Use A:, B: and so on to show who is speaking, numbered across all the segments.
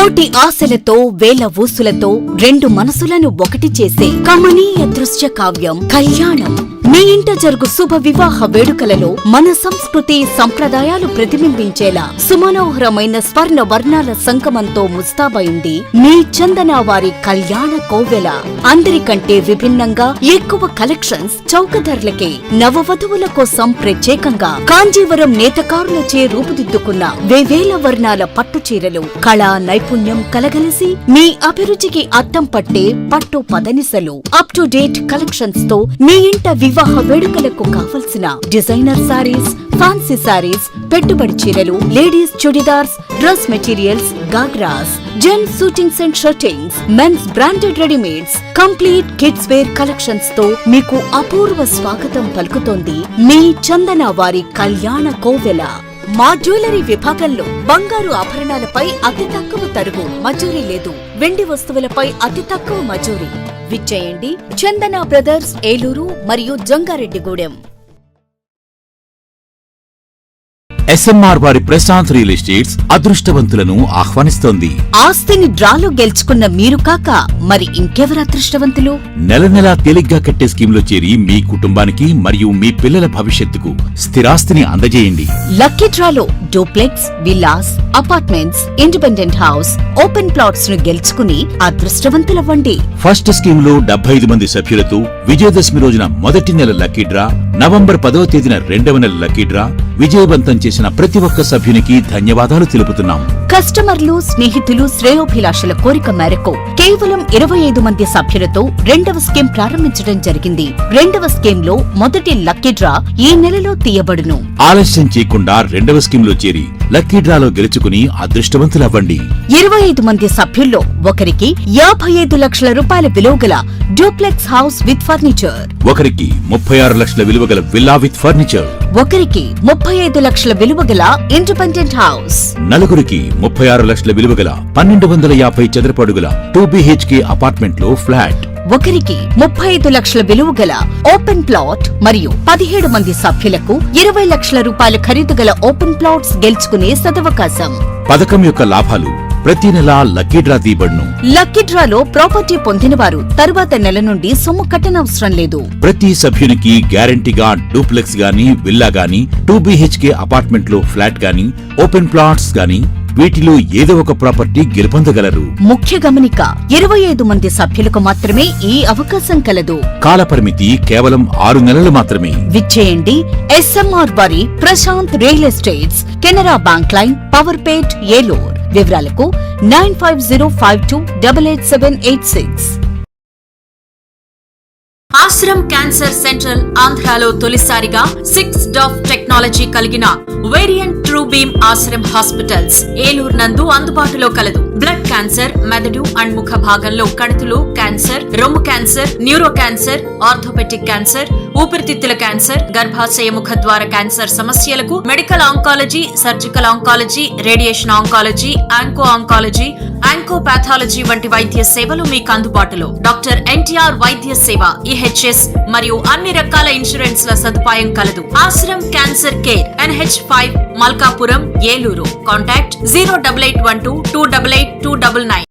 A: కోటి ఆశలతో వేల ఊసులతో రెండు మనసులను ఒకటి చేసే కమనీయ దృశ్య కావ్యం కళ్యాణం. మీ ఇంట జరుగు శుభ వివాహ వేడుకలలో మన సంస్కృతి సంప్రదాయాలు ప్రతిబింబించేలా సుమనోహరమైన స్వర్ణ వర్ణాల సంగమంతో ముస్తాబైంది మీ చందన వారి కళ్యాణ కోవెల. అందరికంటే విభిన్నంగా ఎక్కువ కలెక్షన్స్ చౌక ధరలకే నవవధువుల కోసం ప్రత్యేకంగా కాంజీవరం నేతకారులచే రూపుదిద్దుకున్న వేవేల వర్ణాల పట్టు చీరలు కళా నైపుణ్యం కలగలిసి మీ అభిరుచికి అద్దం పట్టే పట్టు పదనిసలు అప్ టు డేట్ కలెక్షన్స్ తో మీ ఇంట వివాహ వేడుకలకు కావలసిన డిజైనర్ సారీస్, ఫ్యాన్సీ సారీస్, పెట్టుబడి చీరలు, ladies churidars, dress materials, ghagras, gents suitings and shirtings, men's branded readymades, complete kids wear collections తో మీకు అపూర్వ స్వాగతం పలుకుతోంది మీ చందన వారి కళ్యాణ కోవెల. మా జ్యువెలరీ విభాగంలో బంగారు ఆభరణాలపై అతి తక్కువ తరుగు మజూరీ లేదు. వెండి వస్తువులపై అతి తక్కువ మజూరీ. విచ్చేయండి చందన బ్రదర్స్, ఏలూరు మరియు జంగారెడ్డిగూడెం.
B: ఎస్ఎంఆర్ వారి ప్రశాంత్ రియల్ ఎస్టేట్స్ అదృష్టవంతులను ఆహ్వానిస్తోంది.
A: ఆస్తిని డ్రాలో గెలుచుకున్న మీరు కాక మరి ఇంకెవరు అదృష్టవంతులు?
B: నెల నెలా తేలిగ్గా కట్టే స్కీమ్ లో చేరి మీ కుటుంబానికి మరియు మీ పిల్లల భవిష్యత్తుకు స్థిరాస్తిని అందజేయండి.
A: లక్కీ డ్రాలో duplex, villas, apartments, independent house, open plots ను గెలుచుకుని అదృష్టవంతులవ్వండి.
B: ఫస్ట్ స్కీమ్ లో 75 మంది సభ్యులతో విజయదశమి రోజున మొదటి నెల లక్కీ డ్రా, నవంబర్ 10వ తేదీన రెండవ నెల లక్కీ డ్రా విజయవంతం చేసిన ప్రతి ఒక్క సభ్యునికి ధన్యవాదాలు తెలుపుతున్నాం.
A: కస్టమర్లు, స్నేహితులు, శ్రేయోభిలాషుల కోరిక మేరకు కేవలం 25 మంది సభ్యులతో రెండవ స్కీమ్ ప్రారంభించడం జరిగింది. రెండవ స్కీమ్ లో మొదటి లక్కీ డ్రా ఈ నెలలో తీయబడును.
B: ఆలస్యం చేయకుండా రెండవ స్కీమ్ లో చేరి లక్కీ డ్రాలో గెలుచుకుని అదృష్టవంతులవ్వండి.
A: 25 మంది సభ్యుల్లో ఒకరికి 55 లక్షల రూపాయల విలువగల డూప్లెక్స్ హౌస్ విత్ ఫర్నిచర్,
B: ఒకరికి 36 లక్షల విలువగల విల్లా విత్ ఫర్నిచర్,
A: ఒకరికి 35 లక్షల విలువగల ఇండిపెండెంట్ హౌస్,
B: నలుగురికి 36 లక్షల విలువగల 1250 చదరపు అడుగుల 2BHK అపార్ట్మెంట్ లో ఫ్లాట్,
A: ఒకరికి 35 లక్షల విలువగల ఓపెన్ ప్లాట్ మరియు 17 మంది సభ్యులకు 20 లక్షల రూపాయల ఖరీదు గల ఓపెన్ ప్లాట్స్ గెలుచుకునే సదవకాశం.
B: పథకం యొక్క లాభాలు ప్రతి నెలా లక్కీ డ్రా తీయబడును.
A: లక్కీ డ్రాలో ప్రాపర్టీ పొందిన వారు తరువాత నెల నుండి సొమ్ము కట్టనవసరం లేదు.
B: ప్రతి సభ్యునికి గ్యారంటీగా డూప్లెక్స్ గాని, విల్లా గాని, 2BHK అపార్ట్మెంట్ లో ఫ్లాట్ గాని, ఓపెన్ ప్లాట్స్ గాని వీటిలో ఏదో ఒక ప్రాపర్టీ గెలుపొందగలరు.
A: ముఖ్య గమనిక, 25 మంది సభ్యులకు మాత్రమే ఈ అవకాశం కలదు.
B: కాలపరిమితి కేవలం 6 నెలలు మాత్రమే.
A: విచ్చేయండి ఎస్ఎంఆర్ వారి Prashanth real estates, Canara bank line, Powerpet, Eluru. వివరాలకు 9505288786. ఆశ్రమ్ క్యాన్సర్ సెంట్రల్ ఆంధ్రాలో తొలిసారిగా 6 DOF టెక్నాలజీ కలిగిన variant true beam Ashram hospitals Eluru నందు అందుబాటులో కలదు. బ్లడ్ క్యాన్సర్, మెదడు అండ్ ముఖ భాగంలో కణుతులు క్యాన్సర్, రొమ్ము cancer, neuro cancer, orthopaedic cancer, ఊపిరితిత్తుల క్యాన్సర్, గర్భాశయ ముఖ ద్వార క్యాన్సర్ సమస్యలకు medical oncology, surgical oncology, radiation oncology, onco oncology, oncopathology వంటి వైద్య సేవలు మీకు అందుబాటులో. డాక్టర్ ఎన్టీఆర్ వైద్య సేవ, EHS మరియు అన్ని రకాల ఇన్సూరెన్స్ ల సదుపాయం కలదు. Ashram cancer care, NH5, Malkapuram, Eluru. Contact 08812288299.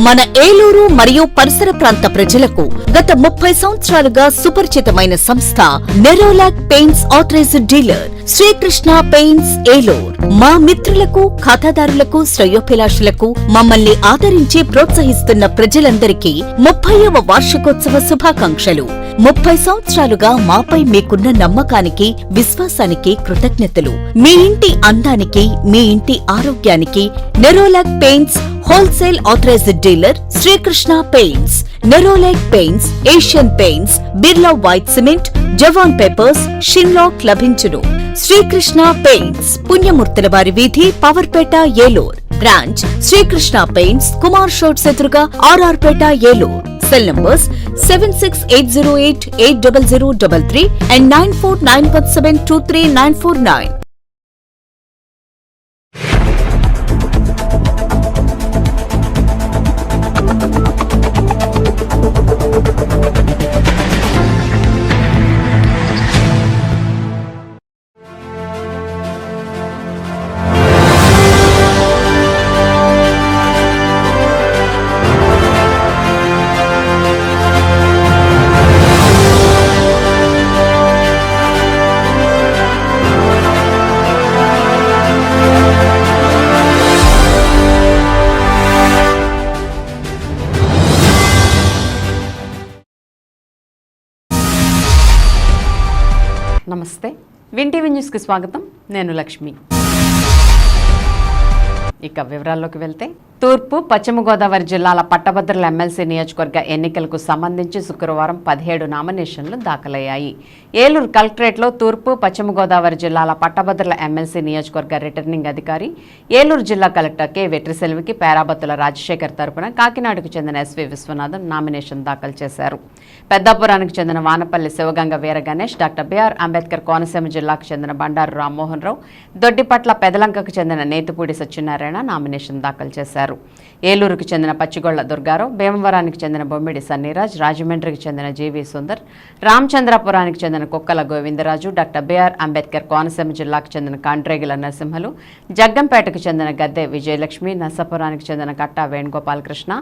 A: మన ఏలూరు మరియు పరిసర ప్రాంత ప్రజలకు గత 30 సంవత్సరాలుగా సుపరిచితమైన సంస్థ Nerolac paints authorised dealer Srikrishna paints Eluru. మా మిత్రులకు, ఖాతాదారులకు, శ్రేయోభిలాషులకు మమ్మల్ని ఆదరించి ప్రోత్సహిస్తున్న ప్రజలందరికీ 30వ వార్షికోత్సవ శుభాకాంక్షలు. 30 సంవత్సరాలుగా మాపై మీకున్న నమ్మకానికి, విశ్వాసానికి కృతజ్ఞతలు. మీ ఇంటి అందానికి, మీ ఇంటి ఆరోగ్యానికి Nerolac paints wholesale authorised dealer Srikrishna paints. Nerolac paints, Asian paints, Birla white cement, జవాన్ పేపర్స్, షిన్లాక్ లభించును. శ్రీకృష్ణ పెయింట్స్, పుణ్యమూర్తుల వారి వీధి, పవర్పేట, ఏలూరు. బ్రాంచ్ శ్రీకృష్ణ పెయింట్స్, కుమార్ షోట్స్ ఎదురుగా, RR Peta, Eluru. Cell numbers 7680880033 and 9491723949.
C: NTV న్యూస్కి స్వాగతం. నేను లక్ష్మి. ఇక వివరాల్లోకి వెళ్తే, తూర్పు పశ్చిమ గోదావరి జిల్లాల పట్టభద్రుల ఎమ్మెల్సీ నియోజకవర్గ ఎన్నికలకు సంబంధించి శుక్రవారం 17 నామినేషన్లు దాఖలయ్యాయి. ఏలూరు కలెక్టరేట్లో తూర్పు పశ్చిమ గోదావరి జిల్లాల పట్టభద్రుల ఎమ్మెల్సీ నియోజకవర్గ రిటర్నింగ్ అధికారి ఏలూరు జిల్లా కలెక్టర్ కె వెట్రిసెల్వికి పేరాబత్తుల రాజశేఖర్ తరపున కాకినాడకు చెందిన ఎస్వి విశ్వనాథన్ నామినేషన్ దాఖలు చేశారు. పెద్దాపురానికి చెందిన వానపల్లి శివగంగ వీర గణేష్, డాక్టర్ బిఆర్ అంబేద్కర్ కోనసీమ జిల్లాకు చెందిన బండారు రామ్మోహన్ రావు, దొడ్డిపట్ల పెదలంకకు చెందిన నేతిపూడి సత్యనారాయణ నామినేషన్ దాఖలు చేశారు. ఏలూరుకు చెందిన పచ్చిగొళ్ల దుర్గారావు, భీమవరానికి చెందిన బొమ్మిడి సన్నీరాజ్, రాజమండ్రికి చెందిన జీవి సుందర్, రామచంద్రాపురానికి చెందిన కుక్కల గోవిందరాజు, డాక్టర్ బిఆర్ అంబేద్కర్ కోనసీమ జిల్లాకు చెందిన కాండ్రేగిల నరసింహలు, జగ్గంపేటకు చెందిన గద్దె విజయలక్ష్మి, నర్సాపురానికి చెందిన కట్టా వేణుగోపాలకృష్ణ,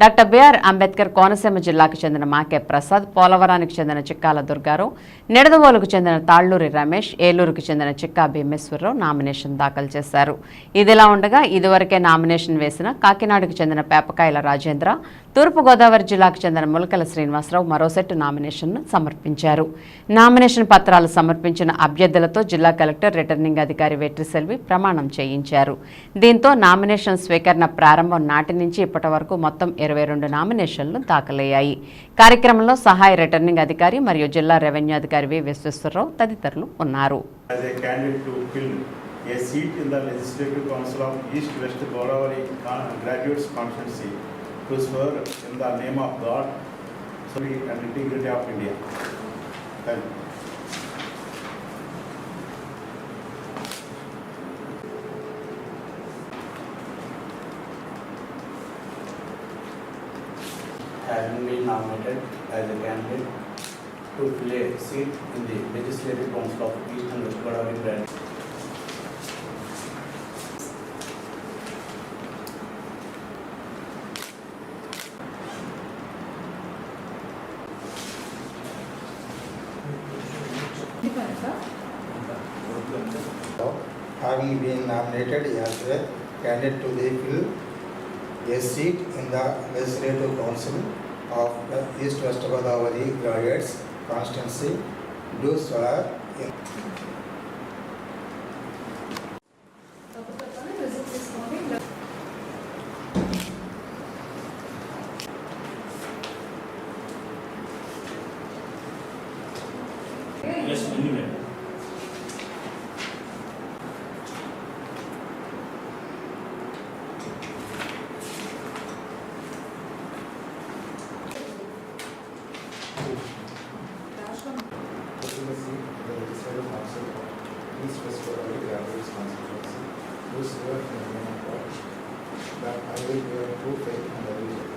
C: డాక్టర్ బిఆర్ అంబేద్కర్ కోనసీమ జిల్లాకు చెందిన మాకే ప్రసాద్, పోలవరానికి చెందిన చిక్కాల దుర్గారావు, నిడదవోలుకు చెందిన తాళ్లూరి రమేష్, ఏలూరుకు చెందిన చిక్కా భీమేశ్వరరావు నామినేషన్ దాఖలు చేశారు. ఇదిలా ఉండగా ఇదివరకే నామినేషన్ వేసిన కాకినాడకు చెందిన పేపకాయల రాజేంద్ర, తూర్పుగోదావరి జిల్లాకు చెందిన ములకల శ్రీనివాసరావు మరో సెట్ నామినేషన్ను సమర్పించారు. నామినేషన్ పత్రాలు సమర్పించిన అభ్యర్థులతో జిల్లా కలెక్టర్ రిటర్నింగ్ అధికారి వెట్రిసెల్వి ప్రమాణం చేయించారు. దీంతో నామినేషన్ స్వీకరణ ప్రారంభం నాటి నుంచి ఇప్పటి వరకు మొత్తం 22 నామినేషన్లు దాఖలయ్యాయి. కార్యక్రమంలో సహాయ రిటర్నింగ్ అధికారి మరియు జిల్లా రెవెన్యూ అధికారి వి విశ్వేశ్వరరావు తదితరులు ఉన్నారు.
D: A seat in the Legislative Council of East West Godavari Graduates Constituency to swear in the name of God, sovereignty and integrity of India. Thank you.
E: Having been nominated as a candidate to fill a seat in the Legislative Council of East and West Godavari Graduates.
F: Having been nominated as a candidate to fill a seat in the Legislative Council of the East West Godavari Graduates Constituency, do swear in.
G: Yes, anyway.
F: That I will bear true faith and allegiance.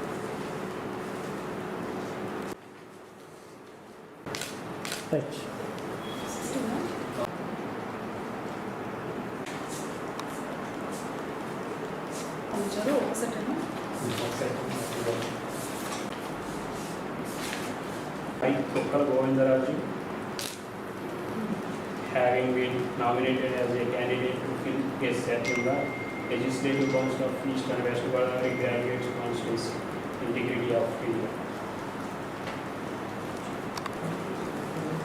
G: I, Kukkal Govindaraju, having been nominated as a candidate to fill a seat in the Legislative Council of East and West Godavari Graduates Constituency, integrity of India.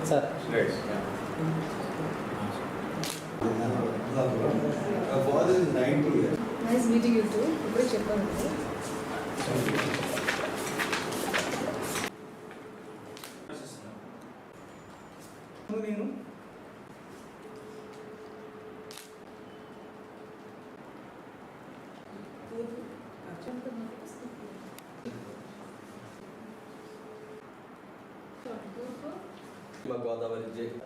E: Sir.
F: Yes. Her father is 90 years.
H: Nice meeting you too. ఇప్పుడు చెప్పండి.
F: నేను గోదావరి జిల్లా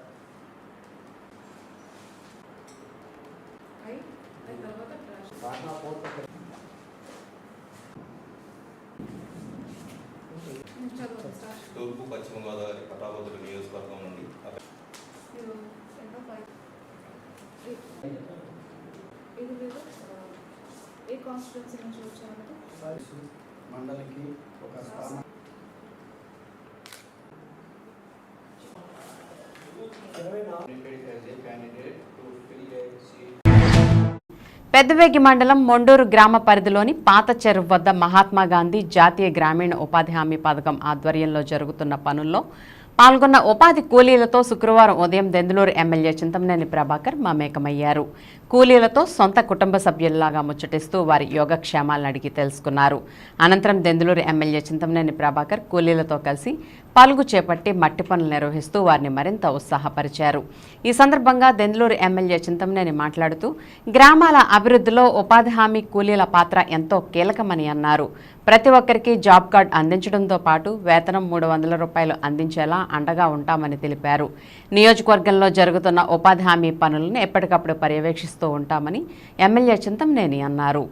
I: తూర్పు పశ్చిమ గోదావరి పట్టాభద్రుల నియోజకవర్గం నుండి
H: ఏ constituency నుంచి వచ్చారంటే
F: మండలికి ఒక స్థానం
C: పెద్దవేగి మండలం మొండూరు గ్రామ పరిధిలోని పాత చెరువు వద్ద మహాత్మా గాంధీ జాతీయ గ్రామీణ ఉపాధి హామీ పథకం ఆధ్వర్యంలో జరుగుతున్న పనుల్లో పాల్గొన్న ఉపాధి కూలీలతో శుక్రవారం ఉదయం దెందులూరు ఎమ్మెల్యే చింతమనేని ప్రభాకర్ మమేకమయ్యారు. కూలీలతో సొంత కుటుంబ సభ్యుల్లాగా ముచ్చటిస్తూ వారి యోగక్షేమాలను అడిగి తెలుసుకున్నారు. అనంతరం దెందులూరు ఎమ్మెల్యే చింతమనేని ప్రభాకర్ కూలీలతో కలిసి పలుగు చేపట్టి మట్టి పనులు నిర్వహిస్తూ వారిని మరింత ఉత్సాహపరిచారు. ఈ సందర్భంగా దెందులూరు ఎమ్మెల్యే చింతమనేని మాట్లాడుతూ గ్రామాల అభివృద్ధిలో ఉపాధి హామీ కూలీల పాత్ర ఎంతో కీలకమని అన్నారు. ప్రతి ఒక్కరికి జాబ్ కార్డ్ అందించడంతో పాటు వేతనం 300 రూపాయలు అందించేలా అండగా ఉంటామని తెలిపారు. నియోజకవర్గంలో జరుగుతున్న ఉపాధి హామీ పనులను ఎప్పటికప్పుడు పర్యవేక్షిస్తూ ఉంటామని ఎమ్మెల్యే చింతమనేని అన్నారు.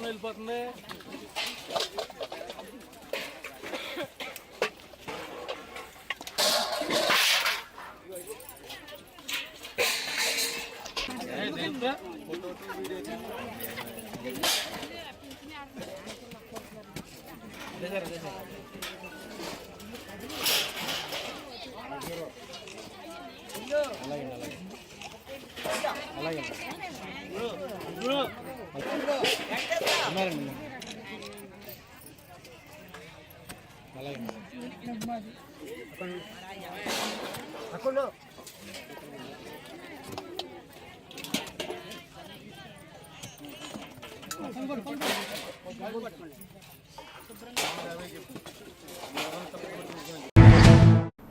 J: వెళ్ళిపోతుంది.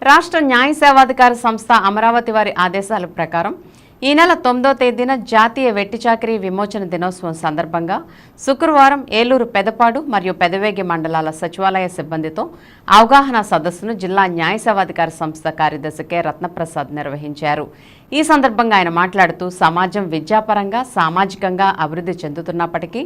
C: రాష్ట్ర న్యాయ సేవాధికార సంస్థ అమరావతి వారి ఆదేశాల ప్రకారం ఈ నెల 9వ తేదీన జాతీయ వెట్టి చాకిరీ విమోచన దినోత్సవం సందర్భంగా శుక్రవారం ఏలూరు పెదపాడు మరియు పెదవేగి మండలాల సచివాలయ సిబ్బందితో అవగాహన సదస్సును జిల్లా న్యాయ సేవాధికార సంస్థ కార్యదర్శి కె రత్నప్రసాద్ నిర్వహించారు. ఈ సందర్భంగా ఆయన మాట్లాడుతూ సమాజం విద్యాపరంగా సామాజికంగా అభివృద్ధి చెందుతున్నప్పటికీ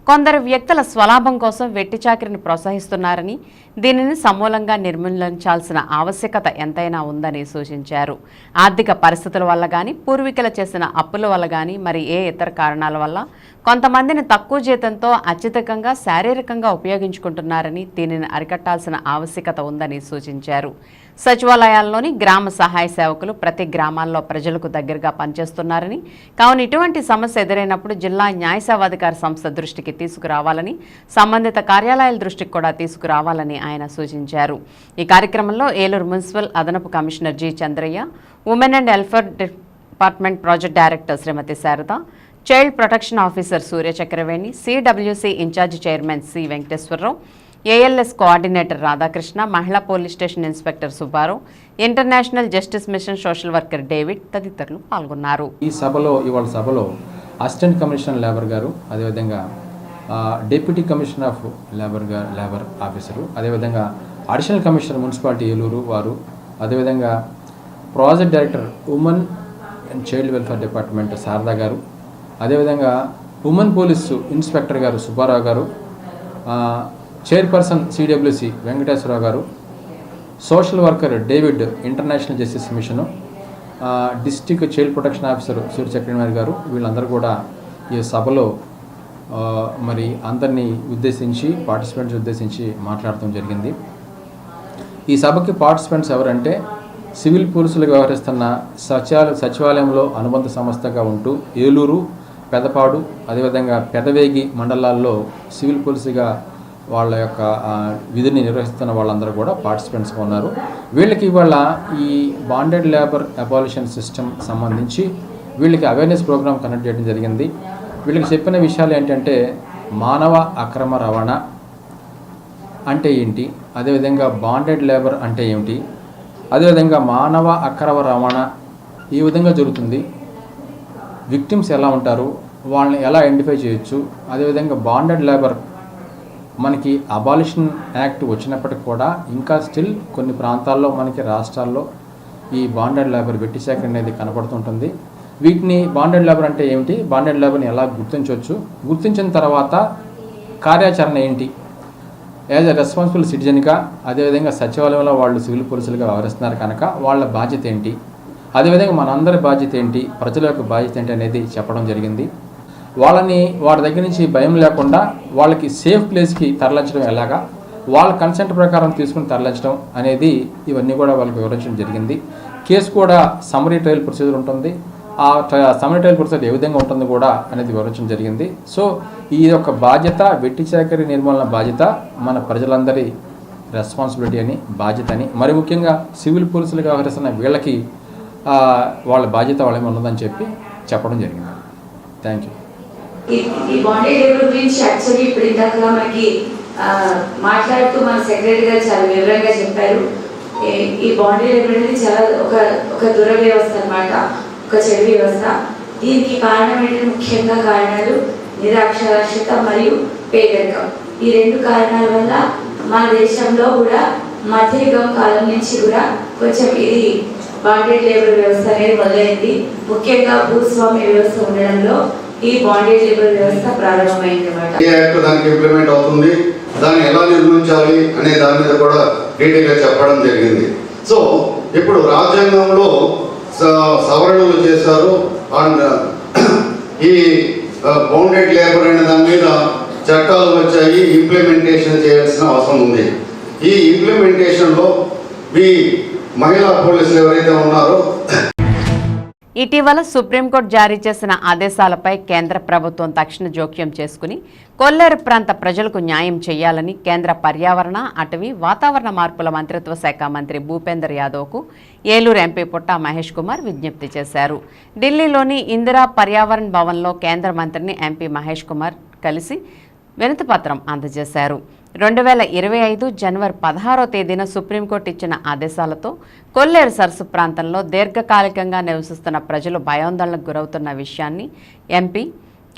C: కొందరు వ్యక్తుల స్వలాభం కోసం వెట్టి చాకిరీని ప్రోత్సహిస్తున్నారని దీనిని సమూలంగా నిర్మూలించాల్సిన ఆవశ్యకత ఎంతైనా ఉందని సూచించారు. ఆర్థిక పరిస్థితుల వల్ల గాని పూర్వీకుల చేసిన అప్పుల వల్ల గాని మరి ఏ ఇతర కారణాల వల్ల కొంతమందిని తక్కువ జీతంతో అత్యధికంగా శారీరకంగా ఉపయోగించుకుంటున్నారని దీనిని అరికట్టాల్సిన ఆవశ్యకత ఉందని సూచించారు. సచివాలయాల్లోని గ్రామ సహాయ సేవకులు ప్రతి గ్రామాల్లో ప్రజలకు దగ్గరగా పనిచేస్తున్నారని కావున ఇటువంటి సమస్య ఎదురైనప్పుడు జిల్లా న్యాయ సేవాధికార సంస్థ దృష్టికి తీసుకురావాలని సంబంధిత కార్యాలయాల దృష్టికి కూడా తీసుకురావాలని ఆయన సూచించారు. ఈ కార్యక్రమంలో ఏలూరు మున్సిపల్ అదనపు commissioner G Chandraiah, women and welfare department project director Shrimati Sarada, child protection officer Surya Chakraveni, CWC in charge chairman C Venkateswararao, ALS coordinator Radhakrishna, మహిళా police station inspector Subbarao, international justice mission social worker David తదితరులు పాల్గొన్నారు.
K: ఇవాళ సభలో అసిస్టెంట్ కమిషనర్ లేబర్ గారు, అదేవిధంగా deputy commissioner of labour officer, అదేవిధంగా additional commissioner municipality Eluru వారు, అదేవిధంగా project director women and child welfare department Sharada గారు, అదేవిధంగా ఉమెన్ పోలీసు ఇన్స్పెక్టర్ గారు సుబ్బారావు గారు, చైర్పర్సన్ సిడబ్ల్యూసి వెంకటేశ్వరరావు గారు, social worker David international justice mission, district child protection officer Surya Chakraveni గారు, వీళ్ళందరూ కూడా ఈ సభలో మరి అందరినీ పార్టిసిపెంట్స్ ఉద్దేశించి మాట్లాడటం జరిగింది. ఈ సభకి పార్టిసిపెంట్స్ ఎవరంటే సివిల్ పోలీసులుగా వ్యవహరిస్తున్న సచివాలయంలో అనుబంధ సంస్థగా ఉంటూ ఏలూరు, పెదపాడు, అదేవిధంగా పెదవేగి మండలాల్లో సివిల్ పోలీసుగా వాళ్ళ యొక్క విధిని నిర్వహిస్తున్న వాళ్ళందరూ కూడా పార్టిసిపెంట్స్గా ఉన్నారు. వీళ్ళకి ఇవాళ ఈ బాండెడ్ లేబర్ అబాలిషన్ సిస్టమ్ సంబంధించి వీళ్ళకి అవేర్నెస్ ప్రోగ్రామ్ కండక్ట్ చేయడం జరిగింది. వీళ్ళకి చెప్పిన విషయాలు ఏంటంటే మానవ అక్రమ రవాణా అంటే ఏంటి, అదేవిధంగా బాండెడ్ లేబర్ అంటే ఏమిటి, అదేవిధంగా మానవ అక్రమ రవాణా ఈ విధంగా జరుగుతుంది, విక్టిమ్స్ ఎలా ఉంటారు, వాళ్ళని ఎలా ఐడెంటిఫై చేయొచ్చు, అదేవిధంగా బాండెడ్ లేబర్ మనకి అబాలిషన్ యాక్ట్ వచ్చినప్పటికి కూడా ఇంకా స్టిల్ కొన్ని ప్రాంతాల్లో మనకి రాష్ట్రాల్లో ఈ బాండెడ్ లేబర్ వెట్టి శాఖ అనేది కనపడుతుంటుంది. వీటిని బాండెడ్ లేబర్ అంటే ఏమిటి, బాండెడ్ లేబర్ని ఎలా గుర్తించవచ్చు, గుర్తించిన తర్వాత కార్యాచరణ ఏంటి, యాజ్ ఎ రెస్పాన్సిబుల్ సిటిజన్గా, అదేవిధంగా సచివాలయంలో వాళ్ళు సివిల్ పోలీసులుగా వ్యవహరిస్తున్నారు కనుక వాళ్ళ బాధ్యత ఏంటి, అదేవిధంగా మనందరి బాధ్యత ఏంటి, ప్రజల యొక్క బాధ్యత ఏంటి అనేది చెప్పడం జరిగింది. వాళ్ళని వారి దగ్గర నుంచి భయం లేకుండా వాళ్ళకి సేఫ్ ప్లేస్కి తరలించడం ఎలాగా, వాళ్ళ కన్సెంట్ ప్రకారం తీసుకుని తరలించడం అనేది ఇవన్నీ కూడా వాళ్ళకి వివరించడం జరిగింది. కేసు కూడా సమ్మరీ ట్రయల్ ప్రొసీజర్ ఉంటుంది, ఆ సమ్మరీ ట్రయల్ ప్రొసీజర్ ఏ విధంగా ఉంటుంది కూడా అనేది వివరించడం జరిగింది. సో ఈ యొక్క బాధ్యత, వెట్టి చాకరీ నిర్మూలన బాధ్యత మన ప్రజలందరి రెస్పాన్సిబిలిటీ అని, బాధ్యత అని, మరి ముఖ్యంగా సివిల్ పోలీసులుగా వ్యవహరిస్తున్న వీళ్ళకి వాళ్ళ బాధ్యత వాళ్ళేమి ఉన్నదని చెప్పడం జరిగింది. Thank you.
J: ఈ బాండెడ్ లేబర్ గురించి యాక్చువల్లీ ఇప్పుడు ఇందాక మనకి మాట్లాడుతూ మన సెక్రటరీ గారు చాలా వివరంగా చెప్పారు. ఈ బాండెడ్ లేబర్ అనేది చాలా ఒక దురవ్యవస్థ అన్నమాట, ఒక చెడు వ్యవస్థ. దీనికి కారణం ఏంటంటే ముఖ్యంగా కారణాలు నిరక్షరాస్యత మరియు పేదరికం. ఈ రెండు కారణాల వల్ల మన దేశంలో కూడా మధ్యయుగం కాలం నుంచి కూడా కొంచెం ఇది బాండెడ్ లేబర్ వ్యవస్థ అనేది మొదలైంది. ముఖ్యంగా భూస్వామ్య వ్యవస్థ ఉండడంలో ఈ బాండెడ్ లేబర్ వ్యవస్థ ప్రారంభమైంది అన్నమాట.
L: ఈ యాక్ట్ దానికి ఇంప్లిమెంట్ అవుతుంది, దాన్ని ఎలా నిర్మించాలి అనే దాని మీద కూడా డీటెయిల్గా చెప్పడం జరిగింది. సో ఇప్పుడు రాజ్యాంగంలో సవరణలు చేశారు అండ్ ఈ బౌండెడ్ లేబర్ అనే దాని మీద చట్టాలు వచ్చాయి, ఇంప్లిమెంటేషన్ చేయాల్సిన అవసరం ఉంది. ఈ ఇంప్లిమెంటేషన్లో ఈ మహిళా పోలీసులు ఎవరైతే ఉన్నారో
C: ఇటీవల సుప్రీంకోర్టు జారీ చేసిన ఆదేశాలపై కేంద్ర ప్రభుత్వం తక్షణ జోక్యం చేసుకుని కొల్లేరు ప్రాంత ప్రజలకు న్యాయం చేయాలని కేంద్ర పర్యావరణ, అటవీ, వాతావరణ మార్పుల మంత్రిత్వ శాఖ మంత్రి భూపేందర్ యాదవ్కు ఏలూరు ఎంపీ పుట్టా మహేష్ కుమార్ విజ్ఞప్తి చేశారు. ఢిల్లీలోని ఇందిరా పర్యావరణ భవన్లో కేంద్ర మంత్రిని ఎంపీ మహేష్ కుమార్ కలిసి వినతిపత్రం అందజేశారు. 2025 జనవరి 16వ తేదీన సుప్రీంకోర్టు ఇచ్చిన ఆదేశాలతో కొల్లేరు సరస్సు ప్రాంతంలో దీర్ఘకాలికంగా నివసిస్తున్న ప్రజలు భయాందోళనకు గురవుతున్న విషయాన్ని ఎంపీ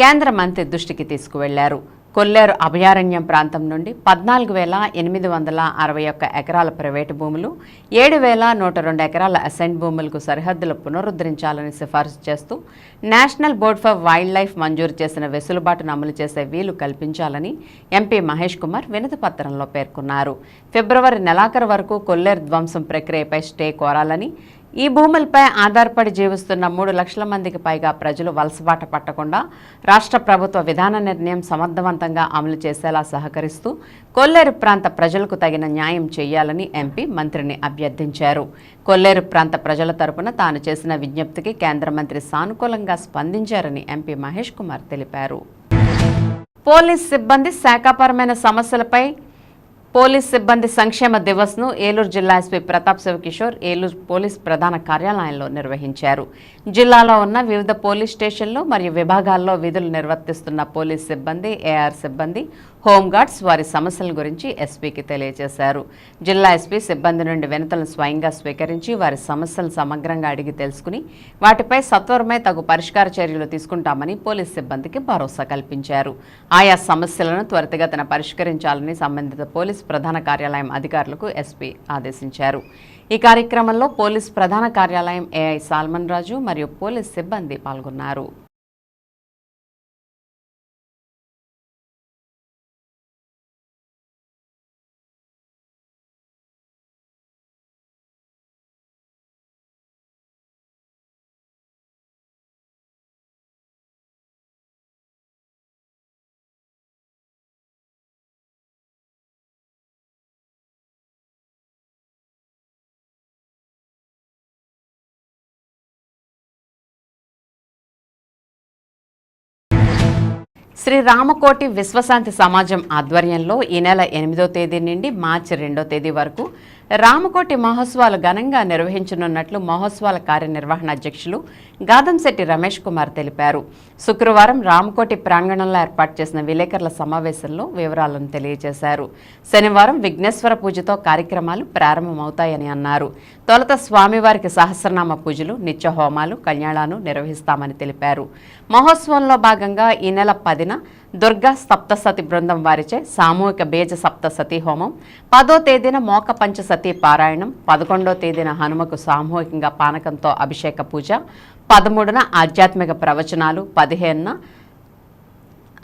C: కేంద్ర మంత్రి దృష్టికి తీసుకువెళ్లారు. కొల్లేరు అభయారణ్యం ప్రాంతం నుండి 14,861 ఎకరాల ప్రైవేటు భూములు, 7,102 ఎకరాల అసైన్ భూములకు సరిహద్దులు పునరుద్ధరించాలని సిఫారసు చేస్తూ national board for wild life మంజూరు చేసిన వెసులుబాటును అమలు చేసే వీలు కల్పించాలని ఎంపీ మహేష్ కుమార్ వినతి పత్రంలో పేర్కొన్నారు. ఫిబ్రవరి నెలాఖరు వరకు కొల్లేరు ధ్వంసం ప్రక్రియపై స్టే కోరాలని, ఈ భూములపై ఆధారపడి జీవిస్తున్న 3 లక్షల మందికి పైగా ప్రజలు వలసబాట పట్టకుండా రాష్ట్ర ప్రభుత్వ విధాన నిర్ణయం సమర్థవంతంగా అమలు చేసేలా సహకరిస్తూ కొల్లేరు ప్రాంత ప్రజలకు తగిన న్యాయం చేయాలని ఎంపీ మంత్రిని అభ్యర్థించారు. కొల్లేరు ప్రాంత ప్రజల తరపున తాను చేసిన విజ్ఞప్తికి కేంద్ర మంత్రి సానుకూలంగా స్పందించారని ఎంపీ మహేష్ కుమార్ తెలిపారు. పోలీస్ సిబ్బంది శాఖాపరమైన సమస్యలపై పోలీస్ సిబ్బంది సంక్షేమ దివస్ను ఏలూరు జిల్లా ఎస్పీ ప్రతాప్ శివకిషోర్ ఏలూరు పోలీస్ ప్రధాన కార్యాలయంలో నిర్వహించారు. జిల్లాలో ఉన్న వివిధ పోలీస్ స్టేషన్లు మరియు విభాగాల్లో విధులు నిర్వర్తిస్తున్న పోలీస్ సిబ్బంది, ఏఆర్ సిబ్బంది, హోంగార్డ్స్ వారి సమస్యల గురించి ఎస్పీకి తెలియజేశారు. జిల్లా ఎస్పీ సిబ్బంది నుండి వినతులను స్వయంగా స్వీకరించి వారి సమస్యలు సమగ్రంగా అడిగి తెలుసుకుని వాటిపై సత్వరమే తగు పరిష్కార చర్యలు తీసుకుంటామని పోలీస్ సిబ్బందికి భరోసా కల్పించారు. ఆయా సమస్యలను త్వరితగతిన పరిష్కరించాలని సంబంధిత పోలీస్ ప్రధాన కార్యాలయం అధికారులకు ఎస్పీ ఆదేశించారు. ఈ కార్యక్రమంలో పోలీస్ ప్రధాన కార్యాలయం ఏఐ సాల్మన్ రాజు మరియు పోలీస్ సిబ్బంది పాల్గొన్నారు. శ్రీ రామకోటి విశ్వశాంతి సమాజం ఆధ్వర్యంలో ఈ నెల 8వ తేదీ నుండి మార్చి 2వ తేదీ వరకు రామకోటి మహోత్సవాలు ఘనంగా నిర్వహించనున్నట్లు మహోత్సవాల కార్యనిర్వహణ అధ్యక్షులు గాదంశెట్టి రమేష్ కుమార్ తెలిపారు. శుక్రవారం రామకోటి ప్రాంగణంలో ఏర్పాటు చేసిన విలేకరుల సమావేశంలో వివరాలను తెలియజేశారు. శనివారం విఘ్నేశ్వర పూజతో కార్యక్రమాలు ప్రారంభమవుతాయని అన్నారు. తొలుత స్వామివారికి సహస్రనామ పూజలు, నిత్య హోమాలు, కళ్యాణాలు నిర్వహిస్తామని తెలిపారు. మహోత్సవంలో భాగంగా ఈ నెల 10న దుర్గా సప్తసతి బృందం వారిచే సామూహిక బీజ సప్తసతి హోమం, 10వ తేదీన మోక పంచసతి పారాయణం, 11వ తేదీన హనుమకు సామూహికంగా పానకంతో అభిషేక పూజ, 13న ఆధ్యాత్మిక ప్రవచనాలు, 15న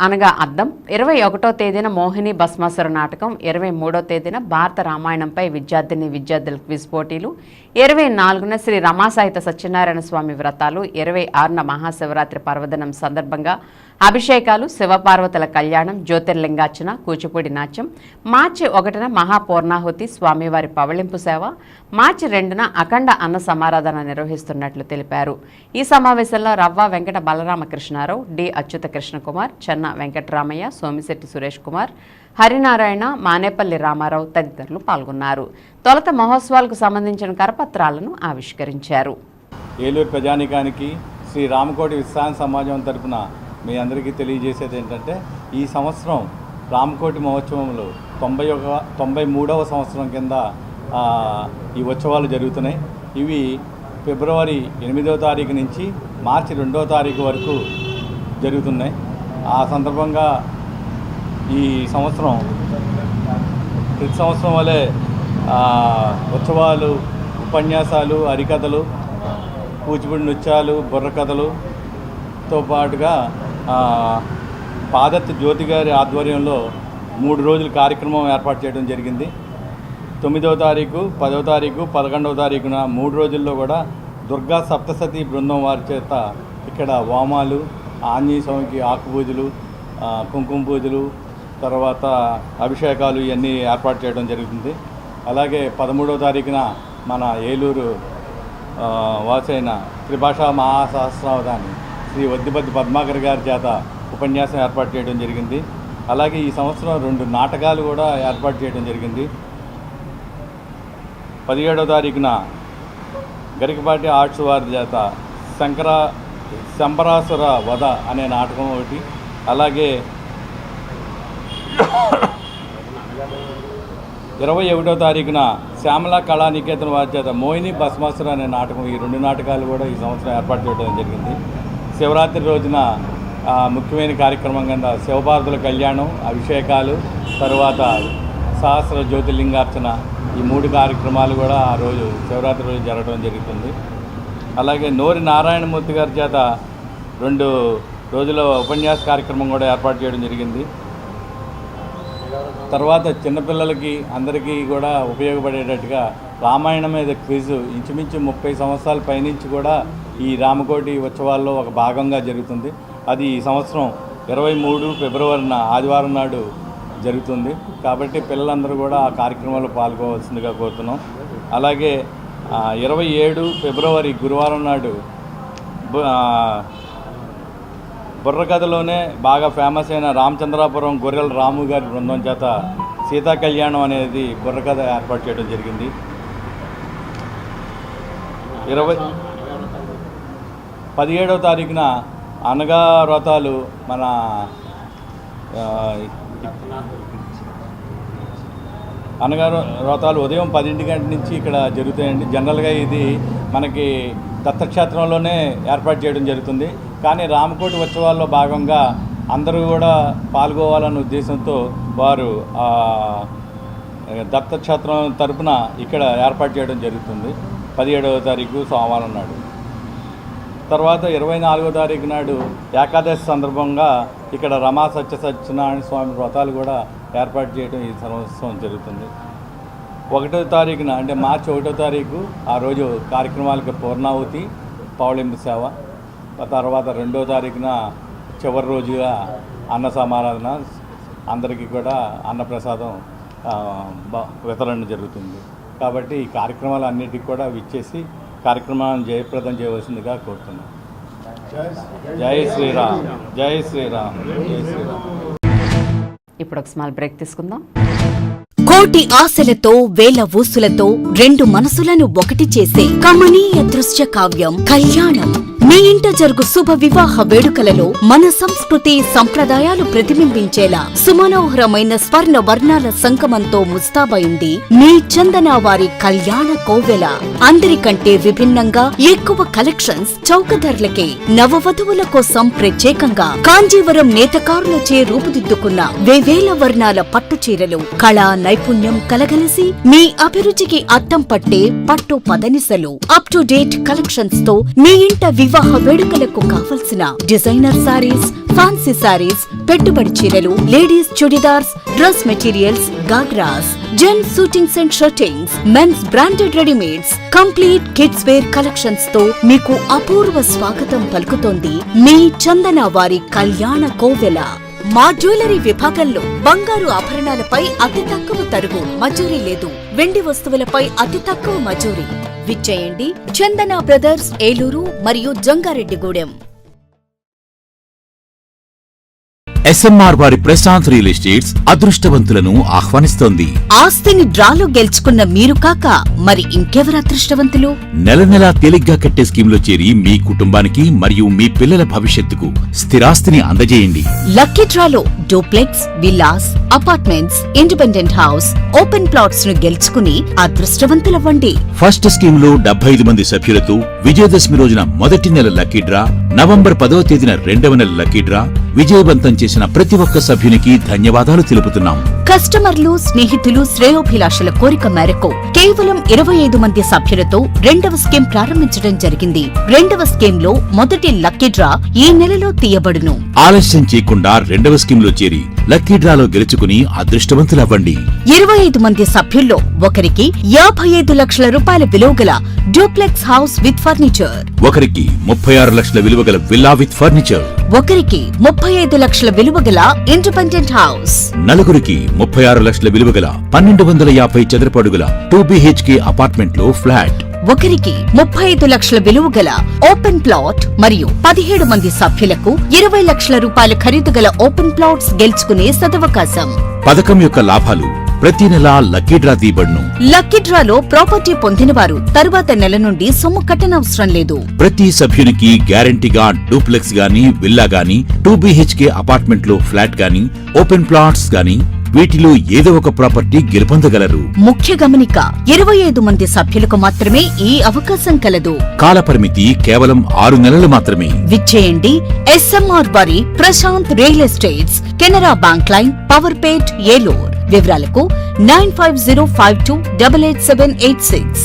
C: అనగా అద్దం, 21వ తేదీన మోహిని భస్మాసుర నాటకం, 23వ తేదీన భారత రామాయణంపై విద్యార్థుల క్విజ్ పోటీలు, 24న శ్రీ రమాసాహిత సత్యనారాయణ స్వామి వ్రతాలు, 26న మహాశివరాత్రి పర్వదినం సందర్భంగా అభిషేకాలు, శివపార్వతుల కళ్యాణం, జ్యోతిర్లింగార్చన, కూచిపూడి నాట్యం, మార్చి 1న మహాపూర్ణాహుతి, స్వామివారి పవళింపు సేవ, మార్చి 2న అఖండ అన్న సమారాధన నిర్వహిస్తున్నట్లు తెలిపారు. ఈ సమావేశంలో రవ్వ వెంకట బలరామకృష్ణారావు, డి అచ్యుత కృష్ణకుమార్, చెన్న వెంకటరామయ్య, సోమిశెట్టి సురేష్ కుమార్, హరినారాయణ, మానేపల్లి రామారావు తదితరులు పాల్గొన్నారు. తొలుత మహోత్సవాలకు సంబంధించిన కరపత్రాలను ఆవిష్కరించారు.
M: ఏలూరు ప్రజానికానికి శ్రీ రామకోటి విశ్రాంత సమాజం తరపున మీ అందరికీ తెలియజేసేది ఏంటంటే, ఈ సంవత్సరం రామకోటి మహోత్సవంలో 93వ సంవత్సరం కింద ఈ ఉత్సవాలు జరుగుతున్నాయి. ఇవి ఫిబ్రవరి 8వ తారీఖు నుంచి మార్చి 2వ తారీఖు వరకు జరుగుతున్నాయి. ఆ సందర్భంగా ఈ సంవత్సరం ప్రతి సంవత్సరం వలె ఉత్సవాలు, ఉపన్యాసాలు, హరికథలు, కూచిపూడి నృత్యాలు, బుర్రకథలుతో పాటుగా పాదర్తి జ్యోతి గారి ఆధ్వర్యంలో 3 రోజుల కార్యక్రమం ఏర్పాటు చేయడం జరిగింది. 9వ తారీఖు, 10వ తారీఖు, 11వ తారీఖున 3 రోజుల్లో కూడా దుర్గా సప్తసతి బృందం వారి చేత ఇక్కడ హోమాలు, ఆంజనేయ స్వామికి ఆకు పూజలు, కుంకుమ పూజలు, తర్వాత అభిషేకాలు ఇవన్నీ ఏర్పాటు చేయడం జరుగుతుంది. అలాగే 13వ తారీఖున మన ఏలూరు వాసైన త్రిభాషా మహాసహస్రావధాని శ్రీ వద్దిపద్ది పద్మాకర్ గారి చేత ఉపన్యాసం ఏర్పాటు చేయడం జరిగింది. అలాగే ఈ సంవత్సరం 2 నాటకాలు కూడా ఏర్పాటు చేయడం జరిగింది. 17వ తారీఖున గరికపాటి ఆర్ట్స్ వారి చేత శంబరాసుర వధ అనే నాటకం ఒకటి, అలాగే 21వ తారీఖున శ్యామల కళానికేతన్ వారి చేత మోహిని భస్మాసుర అనే నాటకం, ఈ 2 నాటకాలు కూడా ఈ సంవత్సరం ఏర్పాటు చేయడం జరిగింది. శివరాత్రి రోజున ముఖ్యమైన కార్యక్రమం కింద శివపార్వతుల కళ్యాణం, అభిషేకాలు, తరువాత సహస్ర జ్యోతిర్లింగార్చన, ఈ 3 కార్యక్రమాలు కూడా ఆ రోజు శివరాత్రి రోజు జరగడం జరుగుతుంది. అలాగే నోరి నారాయణమూర్తి గారి చేత 2 రోజుల ఉపన్యాస కార్యక్రమం కూడా ఏర్పాటు చేయడం జరిగింది. తర్వాత చిన్నపిల్లలకి అందరికీ కూడా ఉపయోగపడేటట్టుగా రామాయణం మీద క్విజ్ ఇంచుమించు 30 సంవత్సరాల పైనుంచి కూడా ఈ రామకోటి ఉత్సవాల్లో ఒక భాగంగా జరుగుతుంది. అది ఈ సంవత్సరం 23 ఫిబ్రవరిన ఆదివారం నాడు జరుగుతుంది. కాబట్టి పిల్లలందరూ కూడా ఆ కార్యక్రమంలో పాల్గొవలసిందిగా కోరుతున్నాం. అలాగే 27 ఫిబ్రవరి గురువారం నాడు బుర్రకథలోనే బాగా ఫేమస్ అయిన రామచంద్రాపురం గొర్రెల రాము గారి బృందం చేత సీతా కళ్యాణం అనేది బుర్రకథ ఏర్పాటు చేయడం జరిగింది. 17వ తారీఖున అనగా వ్రతాలు మన అనగా వ్రతాలు ఉదయం 10 గంటల నుంచి ఇక్కడ జరుగుతాయండి. జనరల్గా ఇది మనకి దత్తక్షేత్రంలోనే ఏర్పాటు చేయడం జరుగుతుంది. కానీ రామకోటి ఉత్సవాల్లో భాగంగా అందరూ కూడా పాల్గొవాలన్న ఉద్దేశంతో వారు దత్తక్షేత్రం తరపున ఇక్కడ ఏర్పాటు చేయడం జరుగుతుంది 17వ తారీఖు సోమవారం నాడు. తర్వాత 24వ తారీఖు నాడు ఏకాదశి సందర్భంగా ఇక్కడ రమా సత్యనారాయణ స్వామి వ్రతాలు కూడా ఏర్పాటు చేయడం ఈ సంవత్సరం జరుగుతుంది. 1వ తారీఖున అంటే మార్చి 1వ తారీఖు ఆ రోజు కార్యక్రమాలకి పూర్ణాహుతి, పౌళింపు సేవ, తర్వాత 2వ తారీఖున చివరి రోజుగా అన్న సమారాధన, అందరికీ కూడా అన్నప్రసాదం వితరణ జరుగుతుంది. కాబట్టి ఈ కార్యక్రమాలన్నిటికీ కూడా విచ్చేసి కార్యక్రమాలను జయప్రదం చేయవలసిందిగా కోరుతున్నాను. జై శ్రీరామ్, జై శ్రీరామ్, జై శ్రీరామ్.
C: ఇప్పుడు ఒక స్మాల్ బ్రేక్ తీసుకుందాం.
A: కోటి ఆశలతో వేల ఊసులతో రెండు మనసులను ఒకటి చేసే కమనీయ దృశ్య కావ్యం కళ్యాణం. మీ ఇంట జరుగు శుభ వివాహ వేడుకలలో మన సంస్కృతి సంప్రదాయాలు ప్రతిబింబించేలా సుమనోహరమైన స్వర్ణ వర్ణాల సంగమంతో ముస్తాబైంది మీ చందన వారి కళ్యాణ కోవెల. అందరికంటే విభిన్నంగా ఎక్కువ కలెక్షన్స్ చౌక ధరలకే నవవధువుల కోసం ప్రత్యేకంగా కాంజీవరం నేతకారులచే రూపుదిద్దుకున్న వేవేల వర్ణాల పట్టు చీరలు కళా నైపుణ్యం కలగలిసి మీ అభిరుచికి అద్దం పట్టే పట్టు పదనిసలు అప్ టు డేట్ కలెక్షన్స్ తో మీ ఇంట వివాహ వేడుకలకు కావలసిన డిజైనర్ సారీస్, ఫ్యాన్సీ సారీస్, పెట్టుబడి చీరలు, ladies churidars, dress materials, ghagras, gents suitings and shirtings, men's branded readymades, complete kids wear collections తో మీకు అపూర్వ స్వాగతం పలుకుతోంది మీ చందన వారి కళ్యాణ కోవెల. మా జ్యువెలరీ విభాగంలో బంగారు ఆభరణాలపై అతి తక్కువ తరుగు మజూరీ లేదు. వెండి వస్తువులపై అతి తక్కువ మజూరీ. విచ్చేయండి చందన బ్రదర్స్, ఏలూరు మరియు జంగారెడ్డిగూడెం.
B: SMR వారి ప్రశాంత్ రియల్ ఎస్టేట్స్ అదృష్టవంతులను ఆహ్వానిస్తోంది.
A: ఆస్తిని డ్రాలో గెలుచుకున్న మీరు కాక మరి ఇంకెవరు అదృష్టవంతులు?
B: నెల నెలా తేలిగ్గా కట్టే స్కీమ్లో చేరి మీ కుటుంబానికి మరియు మీ పిల్లల భవిష్యత్తుకు స్థిరాస్తిని అందజేయండి.
A: లక్కీ డ్రాలో duplex, villas, apartments, independent house, open plots ను గెలుచుకుని అదృష్టవంతులవ్వండి.
B: ఫస్ట్ స్కీమ్ లో 75 మంది సభ్యులతో విజయదశమి రోజున మొదటి నెల లక్కీ డ్రా, నవంబర్ 10వ తేదీన రెండవ నెల లక్కీ డ్రా విజయవంతం చేసిన ప్రతి ఒక్క సభ్యునికి ధన్యవాదాలు తెలుపుతున్నాం.
A: కస్టమర్లు, స్నేహితులు, శ్రేయోభిలాషుల కోరిక మేరకు కేవలం 25 మంది సభ్యులతో రెండవ స్కీమ్ ప్రారంభించడం జరిగింది. రెండవ స్కీమ్ లో మొదటి లక్కీ డ్రా ఈ నెలలో తీయబడును.
B: ఆలస్యం చేయకుండా రెండవ స్కీమ్ లో చేరి లక్కీ డ్రాలో గెలుచుకుని అదృష్టవంతులవ్వండి.
A: 25 మంది సభ్యుల్లో ఒకరికి 55 లక్షల రూపాయల విలువగల డూప్లెక్స్ హౌస్ విత్ ఫర్నిచర్,
B: ఒకరికి 36 లక్షల విలువగల విల్లా విత్ ఫర్నిచర్,
A: ఒకరికి 35 లక్షల విలువగల ఇండిపెండెంట్ హౌస్,
B: నలుగురికి 36 లక్షల విలువగల 1250 చదరపు అడుగుల 2 BHK అపార్ట్మెంట్ లో ఫ్లాట్,
A: ఒకరికి 35 లక్షల విలువగల ఓపెన్ ప్లాట్ మరియు 17 మంది సభ్యులకు 20 లక్షల రూపాయల ఖరీదు గల ఓపెన్ ప్లాట్స్ గెలుచుకునే సదవకాశం.
B: పథకం యొక్క లాభాలు ప్రతి నెల లక్కీ డ్రా తీయబడును.
A: లక్కీ డ్రాలో ప్రాపర్టీ పొందినవారు తరువాత నెల నుండి సొమ్ము కట్టనవసరం లేదు.
B: ప్రతి సభ్యునికి గ్యారంటీగా డూప్లెక్స్ గాని, విల్లా గాని, 2 BHK అపార్ట్మెంట్ లో ఫ్లాట్ గాని, ఓపెన్ ప్లాట్స్ గాని వీటిలో ఏదో ఒక ప్రాపర్టీ గెలుపొందగలరు.
A: ముఖ్య గమనిక, 25 మంది సభ్యులకు మాత్రమే ఈ అవకాశం కలదు.
B: కాలపరిమితి కేవలం 6 నెలలు మాత్రమే.
A: విచ్చేయండి SMR వారి Prashanth real estates, Canara bank line, Powerpet, Eluru. వివరాలకు 9505288786.